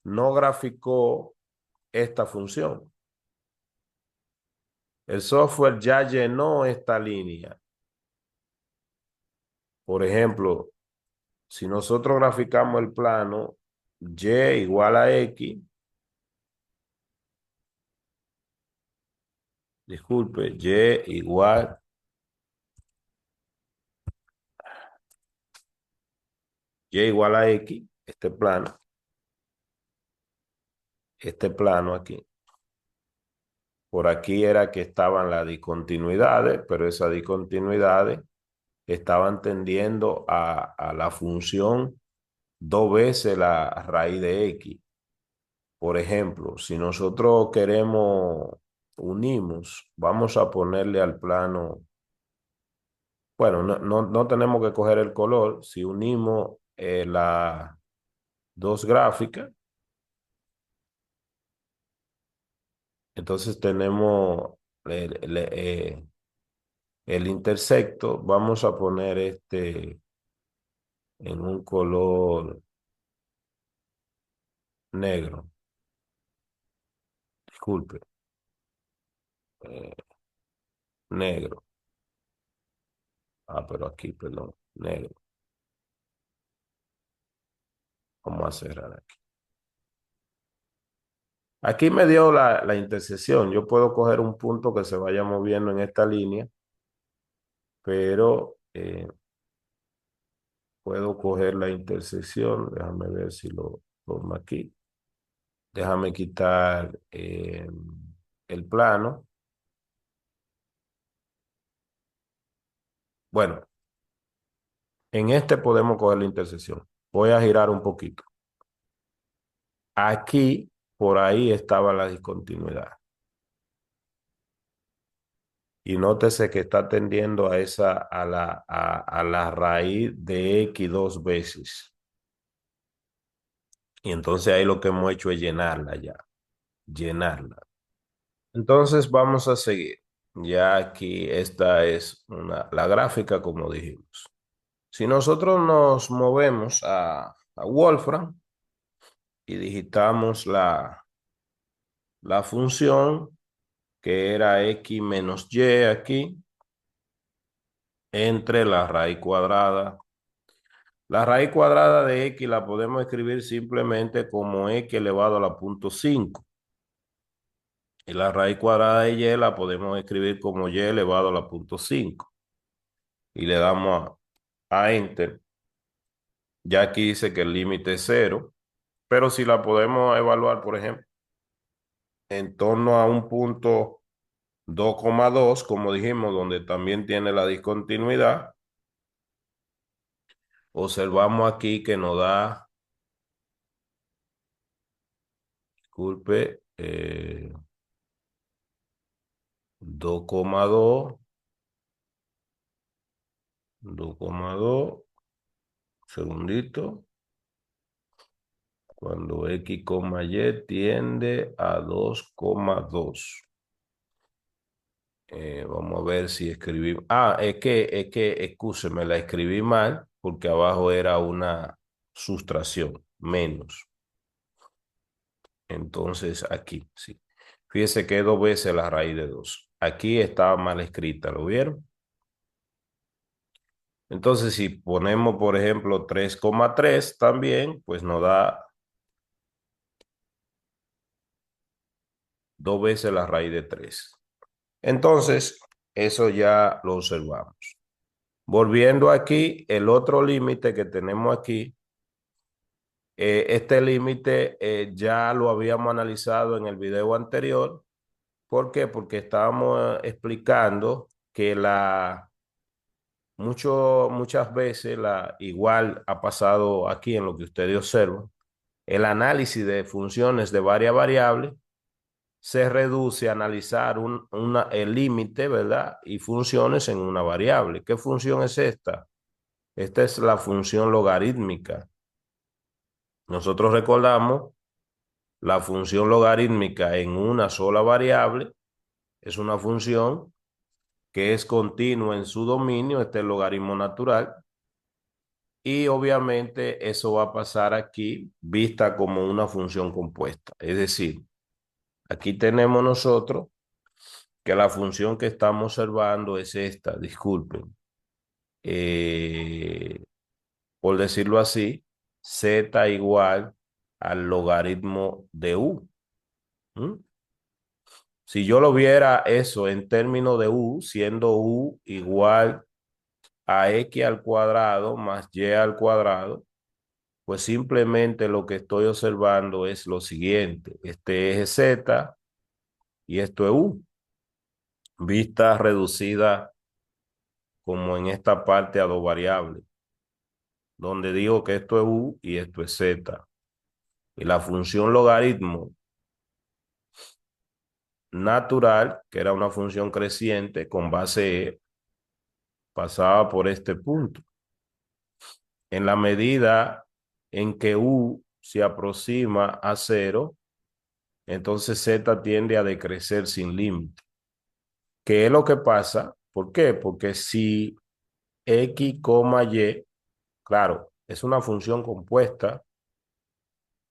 no graficó esta función. El software ya llenó esta línea. Por ejemplo, si nosotros graficamos el plano Y igual a X, disculpe, Y igual a X, este plano aquí. Por aquí era que estaban las discontinuidades, pero esas discontinuidades estaban tendiendo a la función 2 veces la raíz de X. Por ejemplo, si nosotros unimos, vamos a ponerle al plano, bueno, no tenemos que coger el color. Si unimos las dos gráficas, entonces tenemos el intersecto. Vamos a poner este en un color negro. Disculpe, eh, negro. Pero aquí, perdón, negro. Vamos a cerrar aquí. Aquí me dio la intersección. Yo puedo coger un punto que se vaya moviendo en esta línea, pero puedo coger la intersección. Déjame ver si lo tomo aquí. Déjame quitar el plano. Bueno, en este podemos coger la intersección. Voy a girar un poquito. Aquí, por ahí estaba la discontinuidad. Y nótese que está tendiendo a la raíz de X dos veces. Y entonces ahí lo que hemos hecho es llenarla ya, llenarla. Entonces vamos a seguir. Ya aquí esta es la gráfica como dijimos. Si nosotros nos movemos a Wolfram y digitamos la función que era x menos y aquí, entre la raíz cuadrada. La raíz cuadrada de x la podemos escribir simplemente como x elevado a la punto 5. Y la raíz cuadrada de y la podemos escribir como y elevado a la punto 5. Y le damos a Enter. Ya aquí dice que el límite es 0, pero si la podemos evaluar, por ejemplo, en torno a un punto 2,2, como dijimos, donde también tiene la discontinuidad, observamos aquí que nos da, disculpe, 2,2, 2,2, segundito, cuando x, y tiende a 2,2. Vamos a ver si escribí. Excúseme, la escribí mal porque abajo era una sustracción, menos. Entonces aquí, sí. Fíjese que es dos veces la raíz de 2. Aquí estaba mal escrita, ¿lo vieron? Entonces, si ponemos, por ejemplo, 3,3 también, pues nos da dos veces la raíz de 3. Entonces, eso ya lo observamos. Volviendo aquí, el otro límite que tenemos aquí, este límite ya lo habíamos analizado en el video anterior. ¿Por qué? Porque estábamos explicando que muchas veces, igual ha pasado aquí en lo que ustedes observan, el análisis de funciones de varias variables se reduce a analizar el límite, ¿verdad? Y funciones en una variable. ¿Qué función es esta? Esta es la función logarítmica. Nosotros recordamos la función logarítmica en una sola variable. Es una función que es continua en su dominio, este es el logaritmo natural. Y obviamente eso va a pasar aquí vista como una función compuesta. Es decir, aquí tenemos nosotros que la función que estamos observando es esta, disculpen. Eh, por decirlo así, z igual al logaritmo de u. ¿Mm? Si yo lo viera eso en términos de u, siendo u igual a x al cuadrado más y al cuadrado, pues simplemente lo que estoy observando es lo siguiente. Este eje z y esto es u, vista reducida como en esta parte a dos variables, donde digo que esto es u y esto es z. Y la función logaritmo natural, que era una función creciente con base e, pasaba por este punto. En la medida en que u se aproxima a cero, entonces z tiende a decrecer sin límite. ¿Qué es lo que pasa? ¿Por qué? Porque si x, y, claro, es una función compuesta,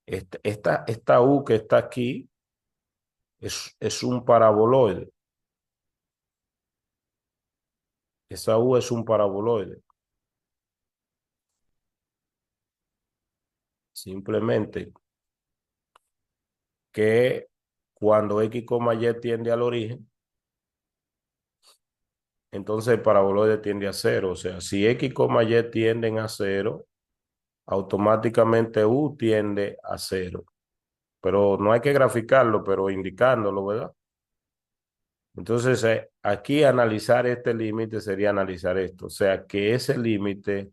esta u que está aquí es un paraboloide. Esa u es un paraboloide. Simplemente que cuando x, y tiende al origen, entonces el paraboloide tiende a cero. O sea, si x, y tienden a cero, automáticamente u tiende a cero. Pero no hay que graficarlo, pero indicándolo, ¿verdad? Entonces, aquí analizar este límite sería analizar esto, o sea que ese límite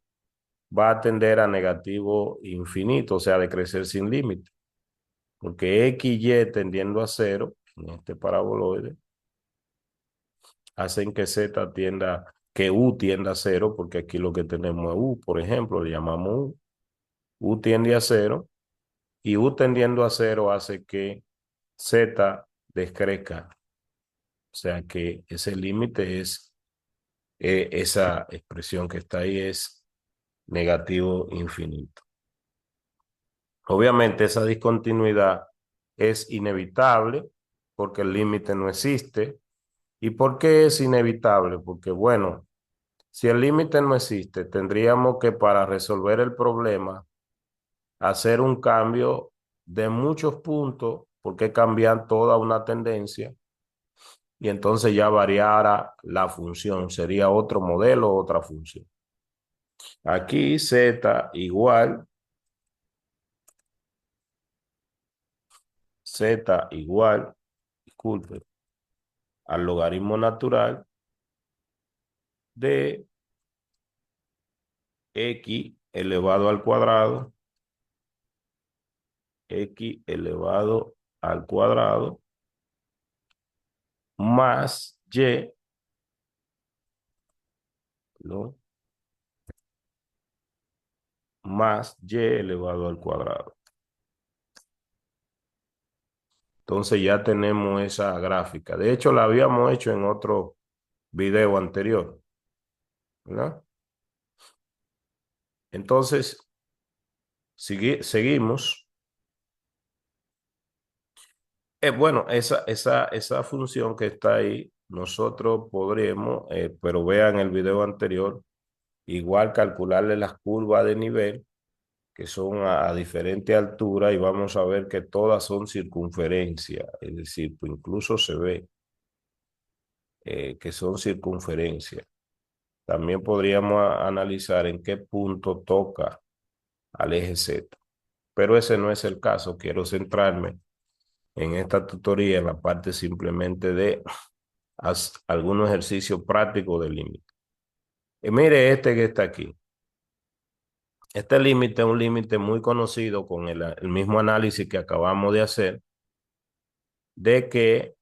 va a tender a negativo infinito, o sea, de crecer sin límite, porque x y tendiendo a cero, en este paraboloide, hacen que z tienda, que u tienda a cero, porque aquí lo que tenemos es u, por ejemplo, le llamamos u tiende a cero, y u tendiendo a cero hace que z descrezca, o sea que ese límite es, esa expresión que está ahí es negativo infinito. Obviamente esa discontinuidad es inevitable porque el límite no existe. ¿Y por qué es inevitable? Porque bueno, si el límite no existe, tendríamos que para resolver el problema hacer un cambio de muchos puntos porque cambian toda una tendencia y entonces ya variara la función, sería otro modelo, otra función. Aquí z igual, disculpe, al logaritmo natural de x elevado al cuadrado, x elevado al cuadrado, más y, ¿no? Más y elevado al cuadrado. Entonces ya tenemos esa gráfica. De hecho, la habíamos hecho en otro video anterior, ¿verdad? Entonces, seguimos. Bueno, esa función que está ahí, nosotros podremos, pero vean el video anterior, igual calcularle las curvas de nivel que son a diferente altura y vamos a ver que todas son circunferencia, es decir, pues incluso se ve que son circunferencia. También podríamos analizar en qué punto toca al eje Z, pero ese no es el caso. Quiero centrarme en esta tutoría en la parte simplemente de algunos ejercicios prácticos de límite. Y mire este que está aquí. Este límite es un límite muy conocido con el mismo análisis que acabamos de hacer, de que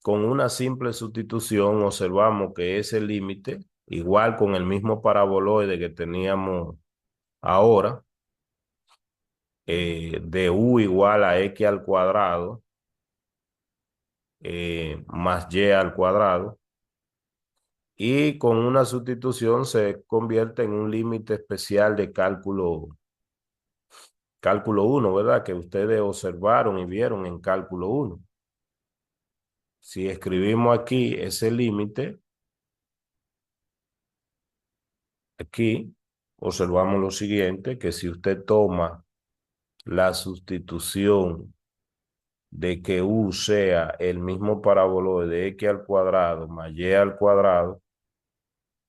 con una simple sustitución observamos que ese límite, igual con el mismo paraboloide que teníamos ahora, de u igual a x al cuadrado, más y al cuadrado, y con una sustitución se convierte en un límite especial de cálculo 1, ¿verdad? Que ustedes observaron y vieron en cálculo 1. Si escribimos aquí ese límite, aquí observamos lo siguiente, que si usted toma la sustitución de que u sea el mismo paraboloide de x al cuadrado más y al cuadrado,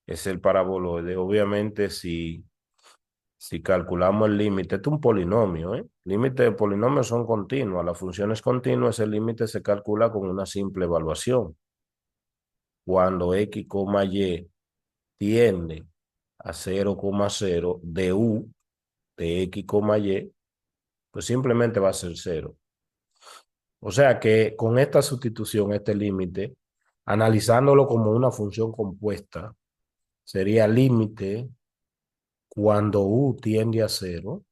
es el paraboloide. Obviamente, si calculamos el límite, esto es un polinomio, ¿eh? Límites de polinomios son continuas. Las funciones continuas, el límite se calcula con una simple evaluación. Cuando x, y tiende a 0,0 de u de x, y, pues simplemente va a ser cero. O sea que con esta sustitución, este límite, analizándolo como una función compuesta, sería límite cuando u tiende a cero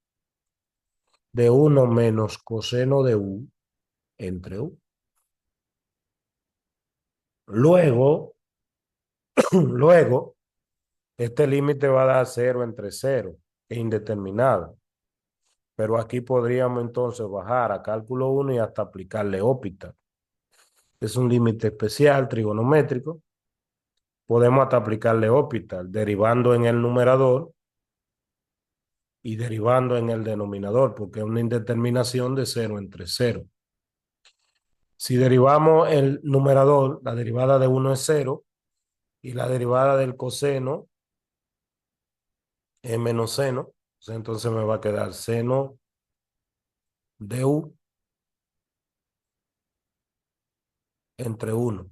de 1 menos coseno de u entre u. Luego, luego, este límite va a dar cero entre cero e indeterminado. Pero aquí podríamos entonces bajar a cálculo 1 y hasta aplicarle ópita. Es un límite especial trigonométrico. Podemos hasta aplicarle ópita, derivando en el numerador y derivando en el denominador, porque es una indeterminación de cero entre cero. Si derivamos el numerador, la derivada de 1 es cero y la derivada del coseno es menos seno, entonces me va a quedar seno de u entre 1.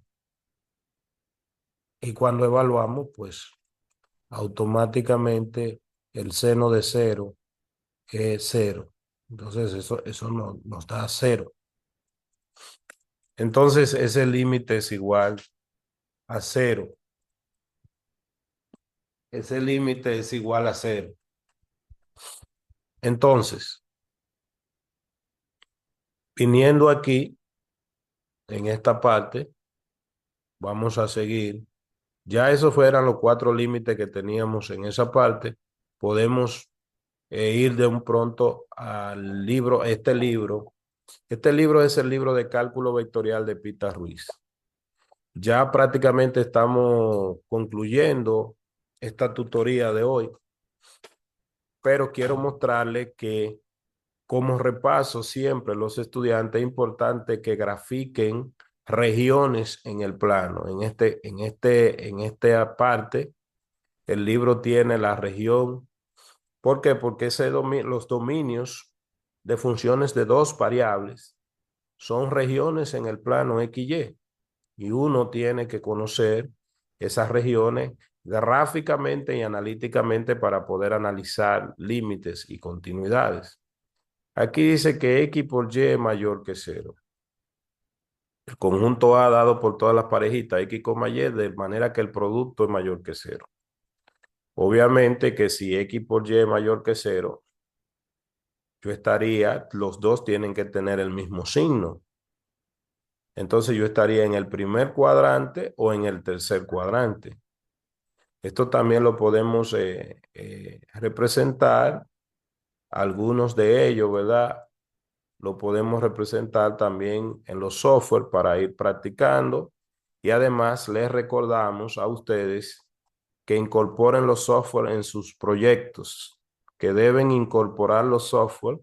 Y cuando evaluamos, pues automáticamente el seno de cero es cero. Entonces eso nos da cero. Entonces ese límite es igual a cero. Ese límite es igual a cero. Entonces, viniendo aquí, en esta parte, vamos a seguir. Ya esos fueran los cuatro límites que teníamos en esa parte. Podemos ir de un pronto al libro, este libro. Este libro es el libro de cálculo vectorial de Pita Ruiz. Ya prácticamente estamos concluyendo esta tutoría de hoy, pero quiero mostrarles que como repaso siempre los estudiantes es importante que grafiquen regiones en el plano. En esta parte, el libro tiene la región. ¿Por qué? Porque los dominios de funciones de dos variables son regiones en el plano XY y uno tiene que conocer esas regiones gráficamente y analíticamente para poder analizar límites y continuidades. Aquí dice que X por Y es mayor que cero. El conjunto A dado por todas las parejitas X, Y, de manera que el producto es mayor que cero. Obviamente que si X por Y es mayor que cero, los dos tienen que tener el mismo signo. Entonces yo estaría en el primer cuadrante o en el tercer cuadrante. Esto también lo podemos representar, algunos de ellos, ¿verdad? Lo podemos representar también en los software para ir practicando y además les recordamos a ustedes que incorporen los software en sus proyectos, que deben incorporar los software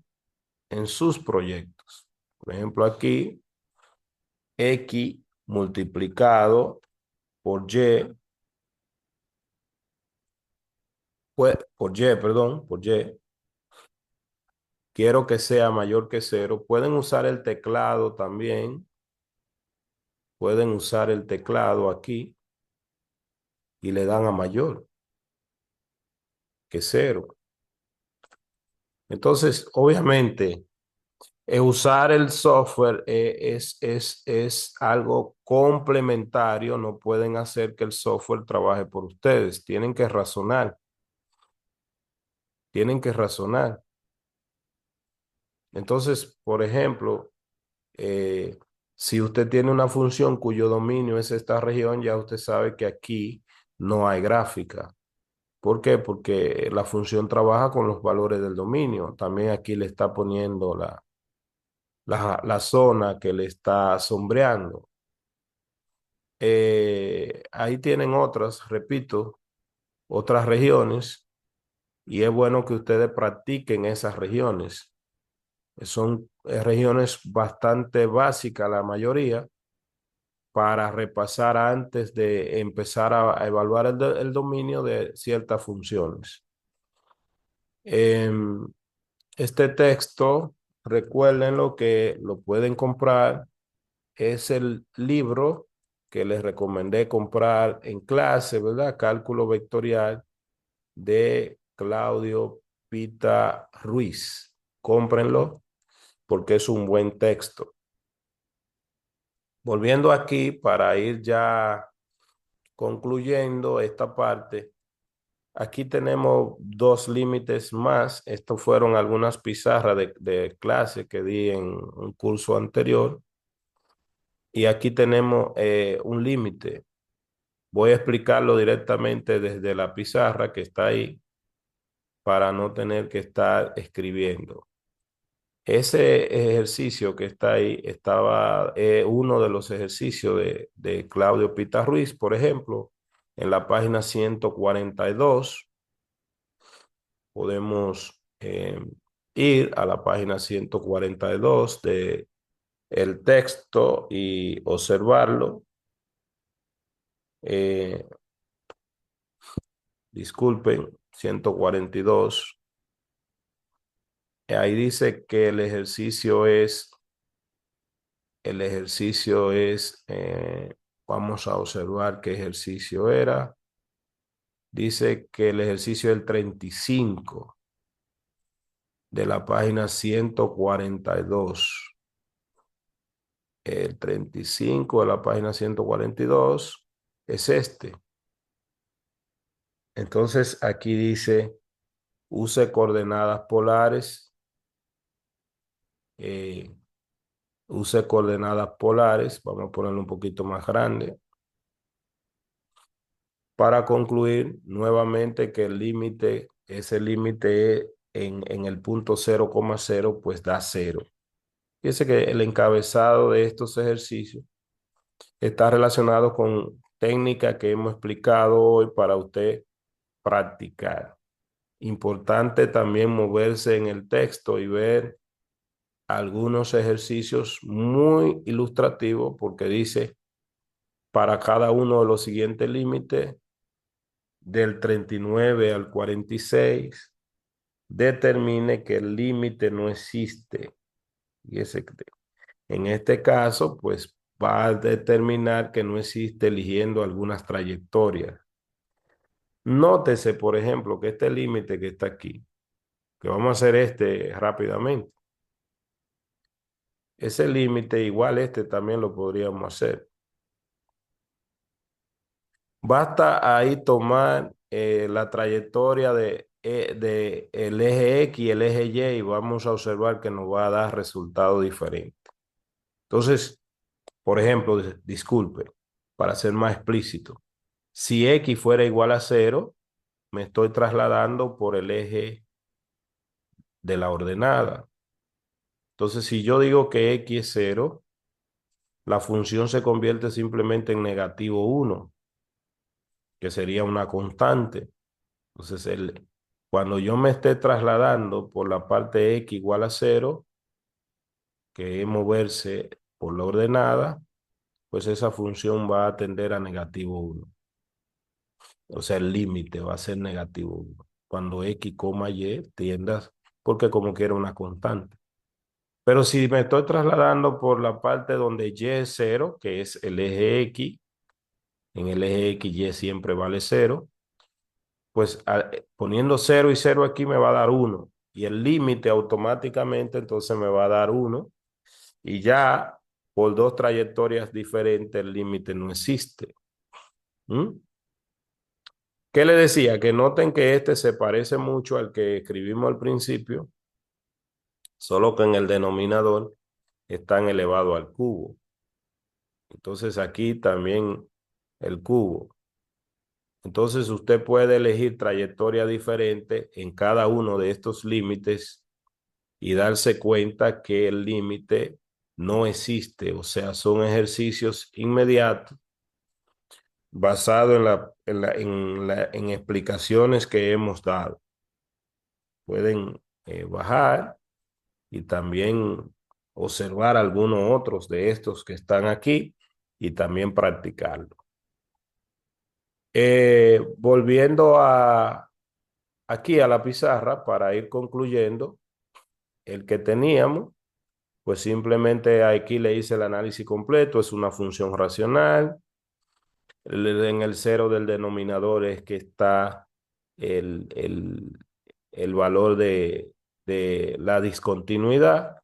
en sus proyectos. Por ejemplo, aquí, X multiplicado por Y, pues, por Y, quiero que sea mayor que cero. Pueden usar el teclado también. Pueden usar el teclado aquí y le dan a mayor que cero. Entonces, obviamente, usar el software es algo complementario. No pueden hacer que el software trabaje por ustedes. Tienen que razonar. Tienen que razonar. Entonces, por ejemplo, eh, si usted tiene una función cuyo dominio es esta región, ya usted sabe que aquí no hay gráfica. ¿Por qué? Porque la función trabaja con los valores del dominio. También aquí le está poniendo la zona que le está sombreando. Ahí tienen otras, repito, otras regiones y es bueno que ustedes practiquen esas regiones. Son regiones bastante básicas la mayoría para repasar antes de empezar a evaluar el dominio de ciertas funciones. Em, Este texto, recuerden lo que lo pueden comprar, es el libro que les recomendé comprar en clase, ¿verdad? Cálculo vectorial de Claudio Pita Ruiz. Cómprenlo porque es un buen texto. Volviendo aquí para ir ya concluyendo esta parte, aquí tenemos dos límites más. Estos fueron algunas pizarras de clase que di en un curso anterior. Y aquí tenemos un límite. Voy a explicarlo directamente desde la pizarra que está ahí para no tener que estar escribiendo. Ese ejercicio que está ahí estaba uno de los ejercicios de Claudio Pita Ruiz, por ejemplo, en la página 142. Podemos ir a la página 142 de el texto y observarlo. Eh, Disculpen, 142. Ahí dice que el ejercicio es Vamos a observar qué ejercicio era. Dice que el ejercicio del 35 de la página 142. El 35 de la página 142 es este. Entonces aquí dice, use coordenadas polares. eh, Use coordenadas polares. Vamos a ponerlo un poquito más grande. Para concluir nuevamente que el límite, ese límite en el punto 0,0, pues da 0. Fíjense que el encabezado de estos ejercicios está relacionado con técnicas que hemos explicado hoy para usted practicar. Importante también moverse en el texto y ver algunos ejercicios muy ilustrativos porque dice para cada uno de los siguientes límites, del 39 al 46, determine que el límite no existe. Y en este caso, pues va a determinar que no existe eligiendo algunas trayectorias. Nótese, por ejemplo, que este límite que está aquí, que vamos a hacer este rápidamente, ese límite igual este también lo podríamos hacer. Basta ahí tomar la trayectoria de el eje X y el eje Y y vamos a observar que nos va a dar resultados diferentes. Entonces, por ejemplo, disculpe, para ser más explícito, si X fuera igual a 0, me estoy trasladando por el eje de la ordenada. Entonces, si yo digo que X es 0, la función se convierte simplemente en -1, que sería una constante. Entonces, cuando yo me esté trasladando por la parte X igual a 0, que es moverse por la ordenada, pues esa función va a tender a -1. O sea, el límite va a ser -1. Cuando X, Y tiendas, porque como quiera una constante. Pero si me estoy trasladando por la parte donde Y es 0, que es el eje X, en el eje X, Y siempre vale 0, pues poniendo 0 y 0 aquí me va a dar 1. Y el límite automáticamente entonces me va a dar 1. Y ya por dos trayectorias diferentes el límite no existe. ¿Mm? ¿Qué le decía? Que noten que este se parece mucho al que escribimos al principio, solo que en el denominador están elevado al cubo. Entonces aquí también el cubo. Entonces usted puede elegir trayectoria diferente en cada uno de estos límites y darse cuenta que el límite no existe. O sea, son ejercicios inmediatos basados en explicaciones que hemos dado. Pueden bajar y también observar algunos otros de estos que están aquí y también practicarlo. Volviendo aquí a la pizarra para ir concluyendo, el que teníamos, pues simplemente aquí le hice el análisis completo, es una función racional. En el cero del denominador es que está el, el, el valor de la discontinuidad.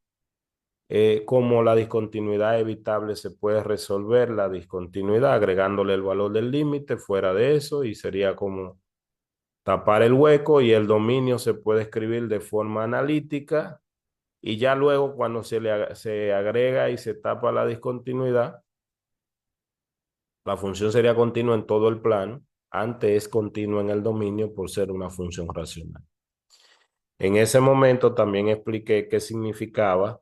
Como la discontinuidad evitable se puede resolver la discontinuidad agregándole el valor del límite fuera de eso y sería como tapar el hueco y el dominio se puede escribir de forma analítica y ya luego cuando se agrega y se tapa la discontinuidad, la función sería continua en todo el plano, antes es continua en el dominio por ser una función racional. En ese momento también expliqué qué significaba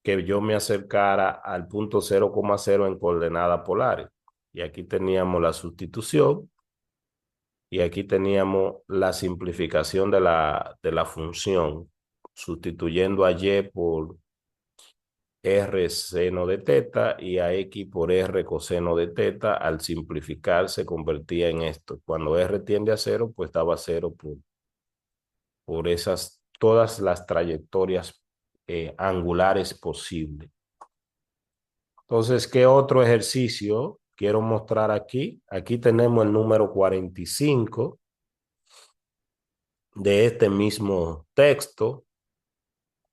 que yo me acercara al punto 0,0 en coordenadas polares. Y aquí teníamos la sustitución y aquí teníamos la simplificación de la función, sustituyendo a y por r seno de teta y a x por r coseno de teta. Al simplificar se convertía en esto. Cuando r tiende a 0, pues daba 0 por todas las trayectorias angulares posibles. Entonces, ¿qué otro ejercicio quiero mostrar aquí. Aquí tenemos el número 45 de este mismo texto.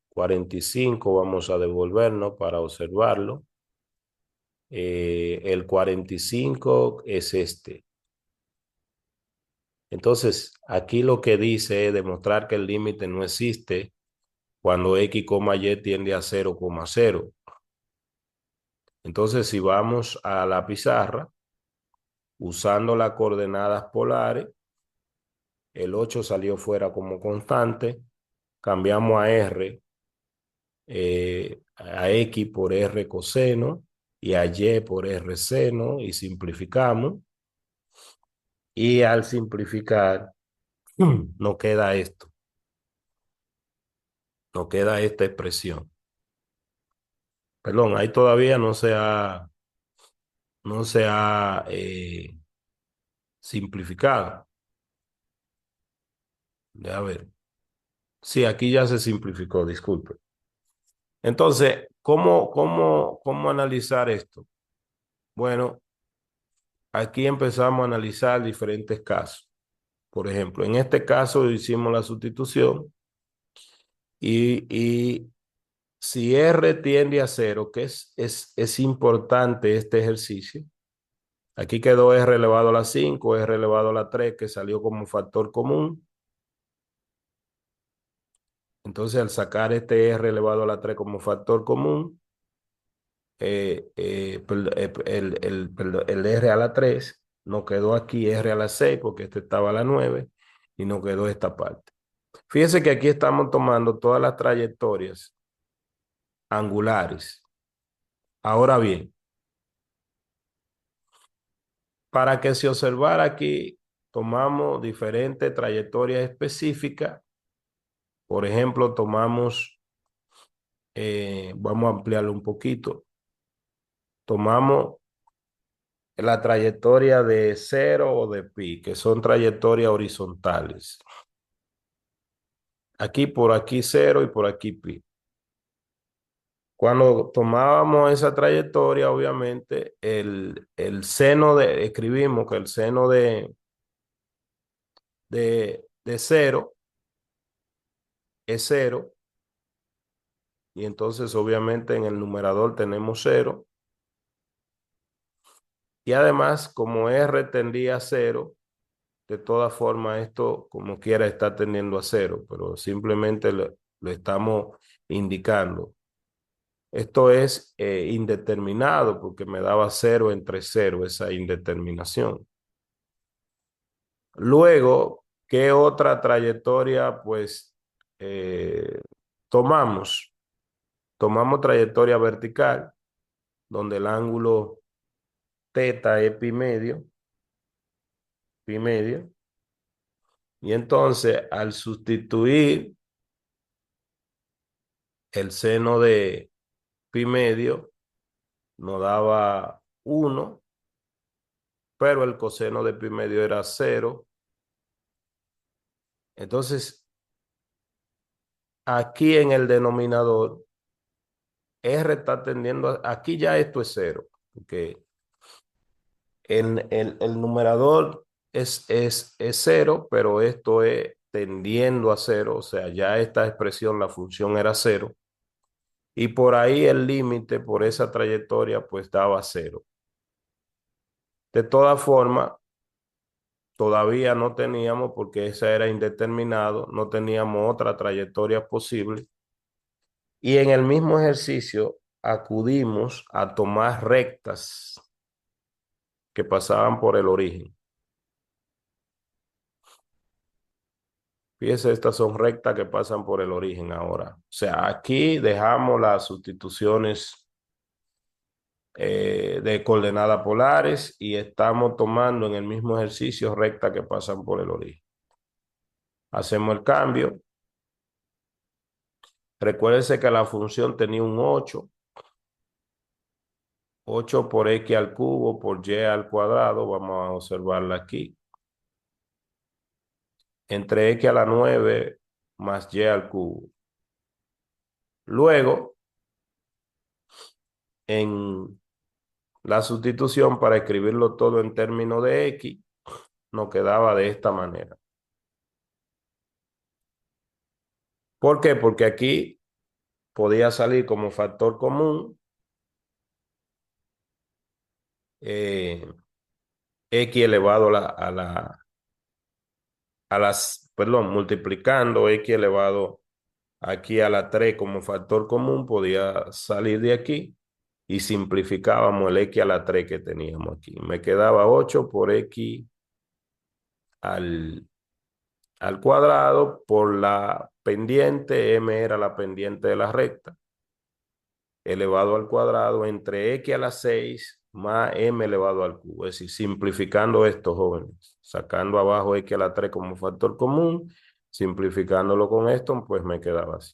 45, vamos a devolvernos para observarlo. El 45 es este. Entonces, aquí lo que dice es demostrar que el límite no existe cuando x, y tiende a 0,0. Entonces, si vamos a la pizarra, usando las coordenadas polares, el 8 salió fuera como constante, cambiamos a R, a X por R coseno y a Y por R seno y simplificamos. Y al simplificar, nos queda esto, nos queda esta expresión. Perdón, ahí todavía no se ha simplificado. A ver. Sí, aquí ya se simplificó, disculpe. Entonces, ¿cómo analizar esto? Bueno, aquí empezamos a analizar diferentes casos. Por ejemplo, en este caso hicimos la sustitución y si R tiende a cero, que es importante este ejercicio. Aquí quedó R elevado a la 5, R elevado a la 3, que salió como factor común. Entonces, al sacar este R elevado a la 3 como factor común, el R a la 3 nos quedó aquí R a la 6 porque este estaba a la 9 y nos quedó esta parte. Fíjense que aquí estamos tomando todas las trayectorias angulares. Ahora bien, para que se observara aquí, tomamos diferentes trayectorias específicas. Por ejemplo, vamos a ampliarlo un poquito. Tomamos la trayectoria de 0 o de pi, que son trayectorias horizontales. Aquí por aquí 0 y por aquí pi. Cuando tomábamos esa trayectoria, obviamente, escribimos que el seno de 0 es 0, y entonces obviamente en el numerador tenemos 0, y además como R tendía a 0, de todas formas esto como quiera está tendiendo a 0, pero simplemente lo estamos indicando. Esto es indeterminado porque me daba 0 entre 0 esa indeterminación. Luego, ¿qué otra trayectoria pues eh, tomamos? Tomamos trayectoria vertical, donde el ángulo teta es pi medio, y entonces al sustituir el seno de pi medio, nos daba 1, pero el coseno de pi medio era 0. Entonces, aquí en el denominador, R está tendiendo, aquí ya esto es 0, porque el numerador es 0, pero esto es tendiendo a 0, o sea, ya esta expresión, la función era 0, y por ahí el límite por esa trayectoria pues daba 0. De todas formas, todavía no teníamos, porque esa era indeterminado, no teníamos otra trayectoria posible, y en el mismo ejercicio acudimos a tomar rectas que pasaban por el origen. Fíjense, estas son rectas que pasan por el origen ahora. O sea, aquí dejamos las sustituciones de coordenadas polares y estamos tomando en el mismo ejercicio rectas que pasan por el origen. Hacemos el cambio. Recuérdense que la función tenía un 8. 8 por x al cubo por y al cuadrado. Vamos a observarla aquí. Entre x a la 9 más y al cubo. Luego, en La sustitución para escribirlo todo en términos de X nos quedaba de esta manera. ¿Por qué? Porque aquí podía salir como factor común eh, X elevado perdón, multiplicando X elevado aquí a la 3 como factor común, podía salir de aquí y simplificábamos el X a la 3 que teníamos aquí. Me quedaba 8 por X al, al cuadrado por la pendiente, M era la pendiente de la recta, elevado al cuadrado entre X a la 6 más M elevado al cubo. Es decir, simplificando esto, jóvenes, sacando abajo X a la 3 como factor común, simplificándolo con esto, pues me quedaba así.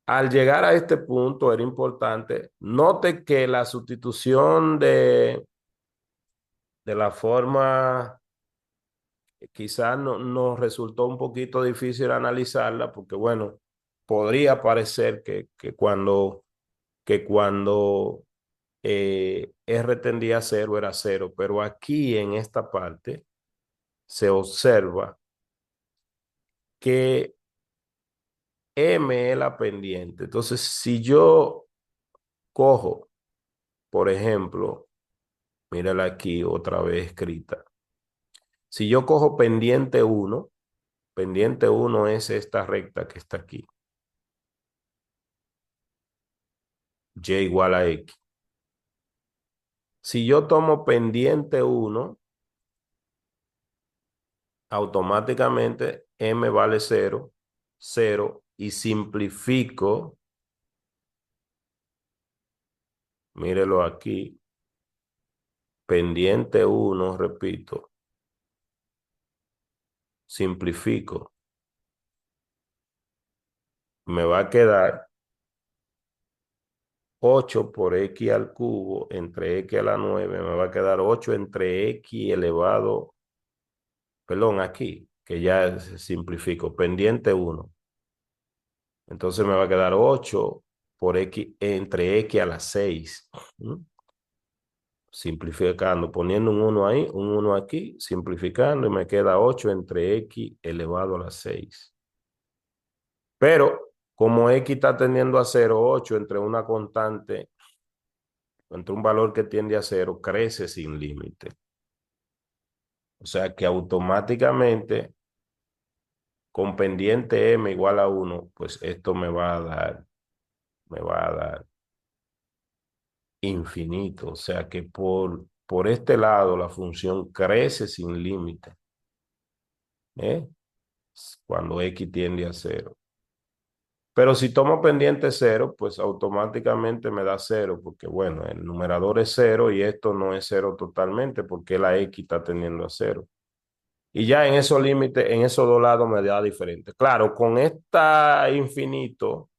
Al llegar a este punto era importante, note que la sustitución de la forma quizás no, nos resultó un poquito difícil analizarla porque, bueno, podría parecer que cuando R tendía a cero era cero, pero aquí en esta parte se observa que M es la pendiente. Entonces, si yo cojo, por ejemplo, mírala aquí otra vez escrita. Si yo cojo pendiente uno es esta recta que está aquí, y igual a x. Si yo tomo pendiente uno, automáticamente m vale cero, cero, y simplifico, mírelo aquí, pendiente uno, repito, simplifico, me va a quedar 8 por x al cubo entre x a la 9, me va a quedar 8 entre x elevado, perdón, aquí, que ya simplifico, pendiente uno. Entonces me va a quedar 8 por x entre x a la 6. ¿Mm? Simplificando, poniendo un 1 ahí, un 1 aquí, simplificando y me queda 8 entre x elevado a la 6. Pero como x está tendiendo a 0, 8 entre una constante, entre un valor que tiende a 0, crece sin límite. O sea que automáticamente con pendiente m igual a 1, pues esto me va a dar infinito. O sea que por este lado la función crece sin límite, ¿eh? Cuando x tiende a cero. Pero si tomo pendiente cero, pues automáticamente me da cero, porque bueno, el numerador es cero y esto no es cero totalmente, porque la x está tendiendo a cero. Y ya en esos límites, en esos dos lados me da diferente. Claro, con esta infinito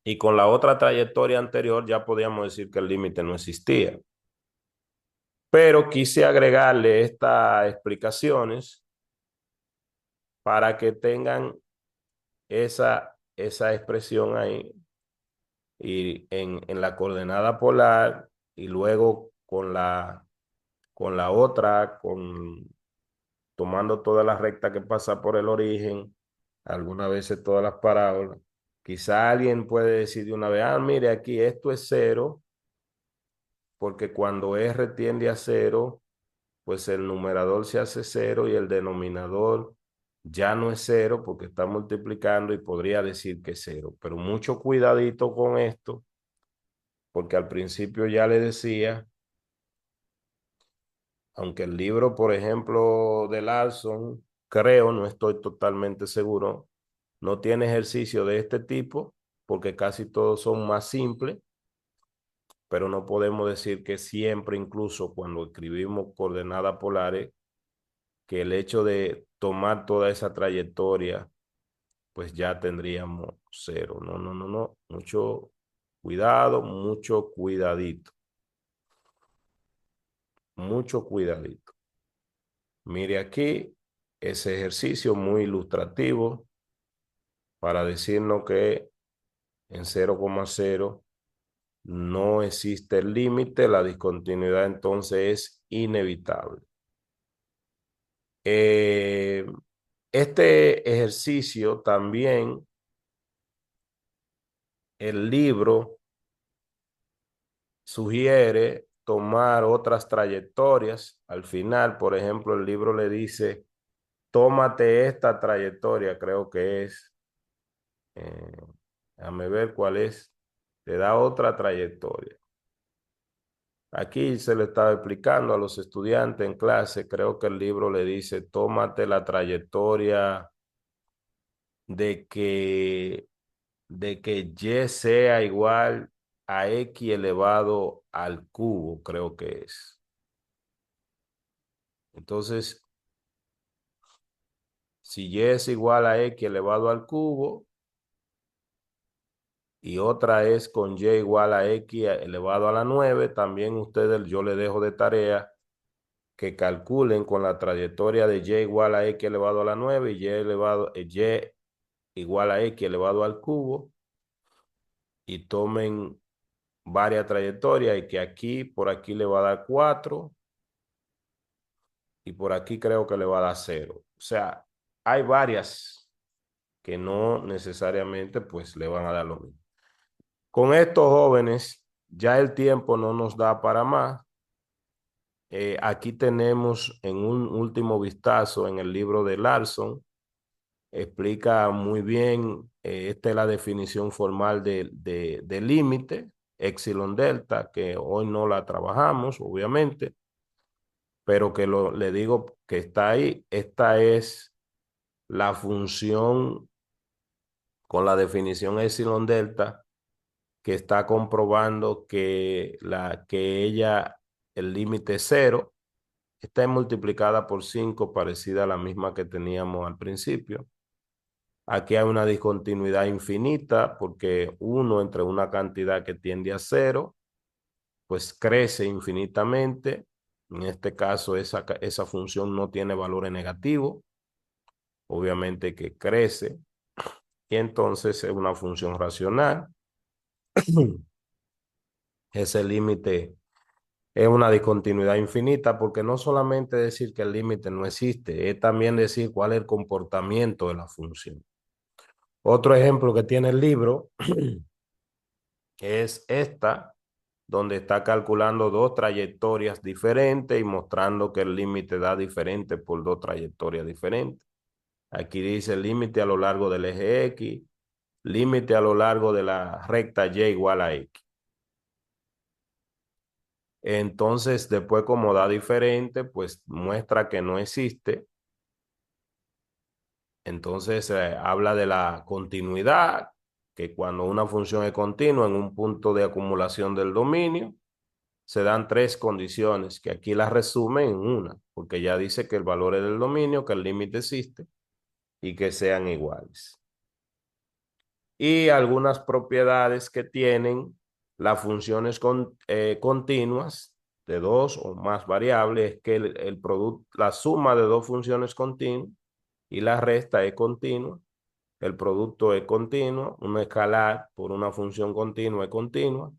y con la otra trayectoria anterior ya podíamos decir que el límite no existía. Pero quise agregarle estas explicaciones para que tengan esa expresión ahí y en la coordenada polar y luego con la otra, tomando toda la recta que pasa por el origen, algunas veces todas las parábolas. Quizá alguien puede decir de una vez, ah, mire, aquí esto es cero, porque cuando R tiende a cero, pues el numerador se hace cero y el denominador ya no es cero porque está multiplicando y podría decir que es cero. Pero mucho cuidadito con esto, porque al principio ya le decía, aunque el libro, por ejemplo, de Larson, creo, no estoy totalmente seguro, no tiene ejercicio de este tipo, porque casi todos son más simples, pero no podemos decir que siempre, incluso cuando escribimos coordenadas polares, que el hecho de tomar toda esa trayectoria, pues ya tendríamos cero. No, no, no, no. Mucho cuidado, mucho cuidadito. Mucho cuidadito. Mire aquí ese ejercicio muy ilustrativo para decirnos que en 0,0 no existe el límite, la discontinuidad entonces es inevitable. Eh, este ejercicio también, el libro sugiere tomar otras trayectorias. Al final, por ejemplo, el libro le dice, tómate esta trayectoria, creo que es, eh, déjame ver cuál es, te da otra trayectoria. Aquí se le estaba explicando a los estudiantes en clase, creo que el libro le dice, tómate la trayectoria de que, de que y sea igual a x elevado al cubo, creo que es. Entonces, si y es igual a x elevado al cubo y otra es con y igual a x elevado a la 9, también ustedes, yo les dejo de tarea que calculen con la trayectoria de y igual a x elevado a la 9 y y igual a x elevado al cubo y tomen varias trayectorias y que aquí, por aquí le va a dar 4 y por aquí creo que le va a dar 0. O sea, hay varias que no necesariamente pues le van a dar lo mismo. Con estos jóvenes, ya el tiempo no nos da para más. Aquí tenemos en un último vistazo en el libro de Larson, explica muy bien, esta es la definición formal de límite, epsilon delta, que hoy no la trabajamos, obviamente, pero que le digo que está ahí. Esta es la función con la definición epsilon delta que está comprobando que ella, el límite cero, está multiplicada por 5, parecida a la misma que teníamos al principio. Aquí hay una discontinuidad infinita porque uno entre una cantidad que tiende a cero, pues crece infinitamente. En este caso, esa función no tiene valores negativos, obviamente que crece, y entonces es una función racional. Ese límite es una discontinuidad infinita porque no solamente decir que el límite no existe, es también decir cuál es el comportamiento de la función. Otro ejemplo que tiene el libro es esta, donde está calculando dos trayectorias diferentes y mostrando que el límite da diferente por dos trayectorias diferentes. Aquí dice límite a lo largo del eje X, límite a lo largo de la recta Y igual a X. Entonces, después como da diferente, pues muestra que no existe. Entonces, habla de la continuidad, que cuando una función es continua en un punto de acumulación del dominio, se dan tres condiciones, que aquí las resume en una, porque ya dice que el valor es del dominio, que el límite existe y que sean iguales. Y algunas propiedades que tienen las funciones continuas de dos o más variables, es que el producto, la suma de dos funciones continuas y la resta es continua, el producto es continuo, un escalar por una función continua es continua,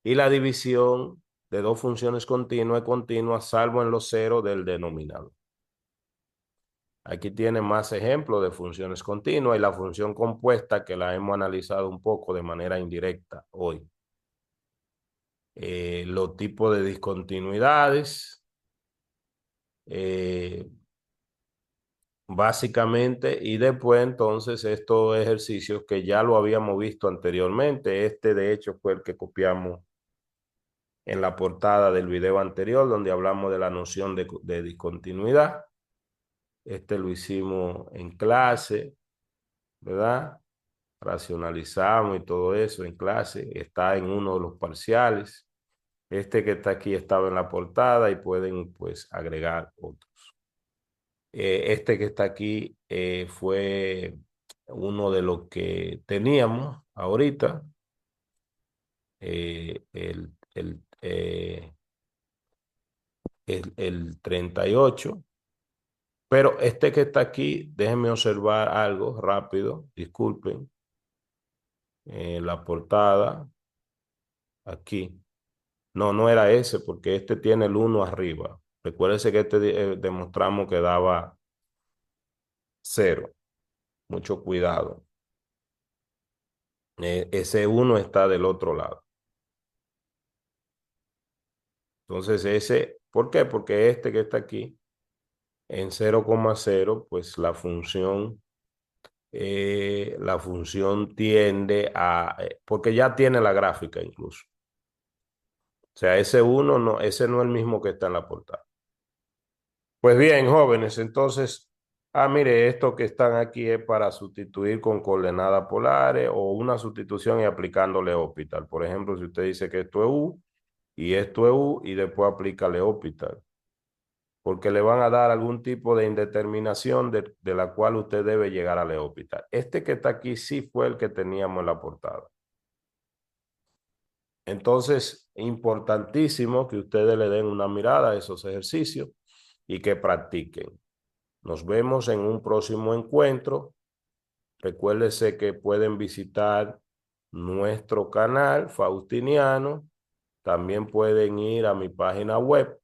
y la división de dos funciones continuas es continua, salvo en los ceros del denominador. Aquí tiene más ejemplos de funciones continuas y la función compuesta que la hemos analizado un poco de manera indirecta hoy. Los tipos de discontinuidades, eh, básicamente, y después entonces estos ejercicios que ya lo habíamos visto anteriormente. Este de hecho fue el que copiamos en la portada del video anterior, donde hablamos de la noción de discontinuidad. Este lo hicimos en clase, ¿verdad? Racionalizamos y todo eso en clase. Está en uno de los parciales. Este que está aquí estaba en la portada y pueden pues agregar otros. Este que está aquí fue uno de los que teníamos ahorita. El 38. Pero este que está aquí, déjenme observar algo rápido, disculpen. La portada. aquí. No, no era ese, porque este tiene el uno arriba. Recuérdese que este demostramos que daba cero. Mucho cuidado. Ese uno está del otro lado. Entonces ese, ¿por qué? Porque este que está aquí en 0,0, pues la función tiende a, porque ya tiene la gráfica incluso. O sea, ese uno no, ese no es el mismo que está en la portada. Pues bien, jóvenes, entonces, mire, esto que están aquí es para sustituir con coordenadas polares o una sustitución y aplicándole hospital. Por ejemplo, si usted dice que esto es U y esto es U y después aplícale hospital, porque le van a dar algún tipo de indeterminación de la cual usted debe llegar al hospital. Este que está aquí sí fue el que teníamos en la portada. Entonces, importantísimo que ustedes le den una mirada a esos ejercicios y que practiquen. Nos vemos en un próximo encuentro. Recuérdense que pueden visitar nuestro canal Faustiniano. También pueden ir a mi página web.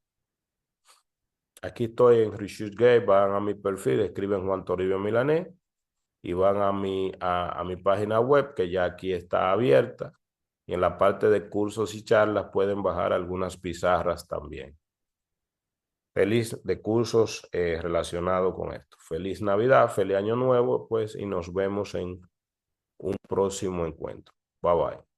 Aquí estoy en ResearchGate. Van a mi perfil, escriben Juan Toribio Milanés y van a mi página web, que ya aquí está abierta. Y en la parte de cursos y charlas pueden bajar algunas pizarras también. Feliz de cursos relacionados con esto. Feliz Navidad, feliz Año Nuevo, pues, y nos vemos en un próximo encuentro. Bye bye.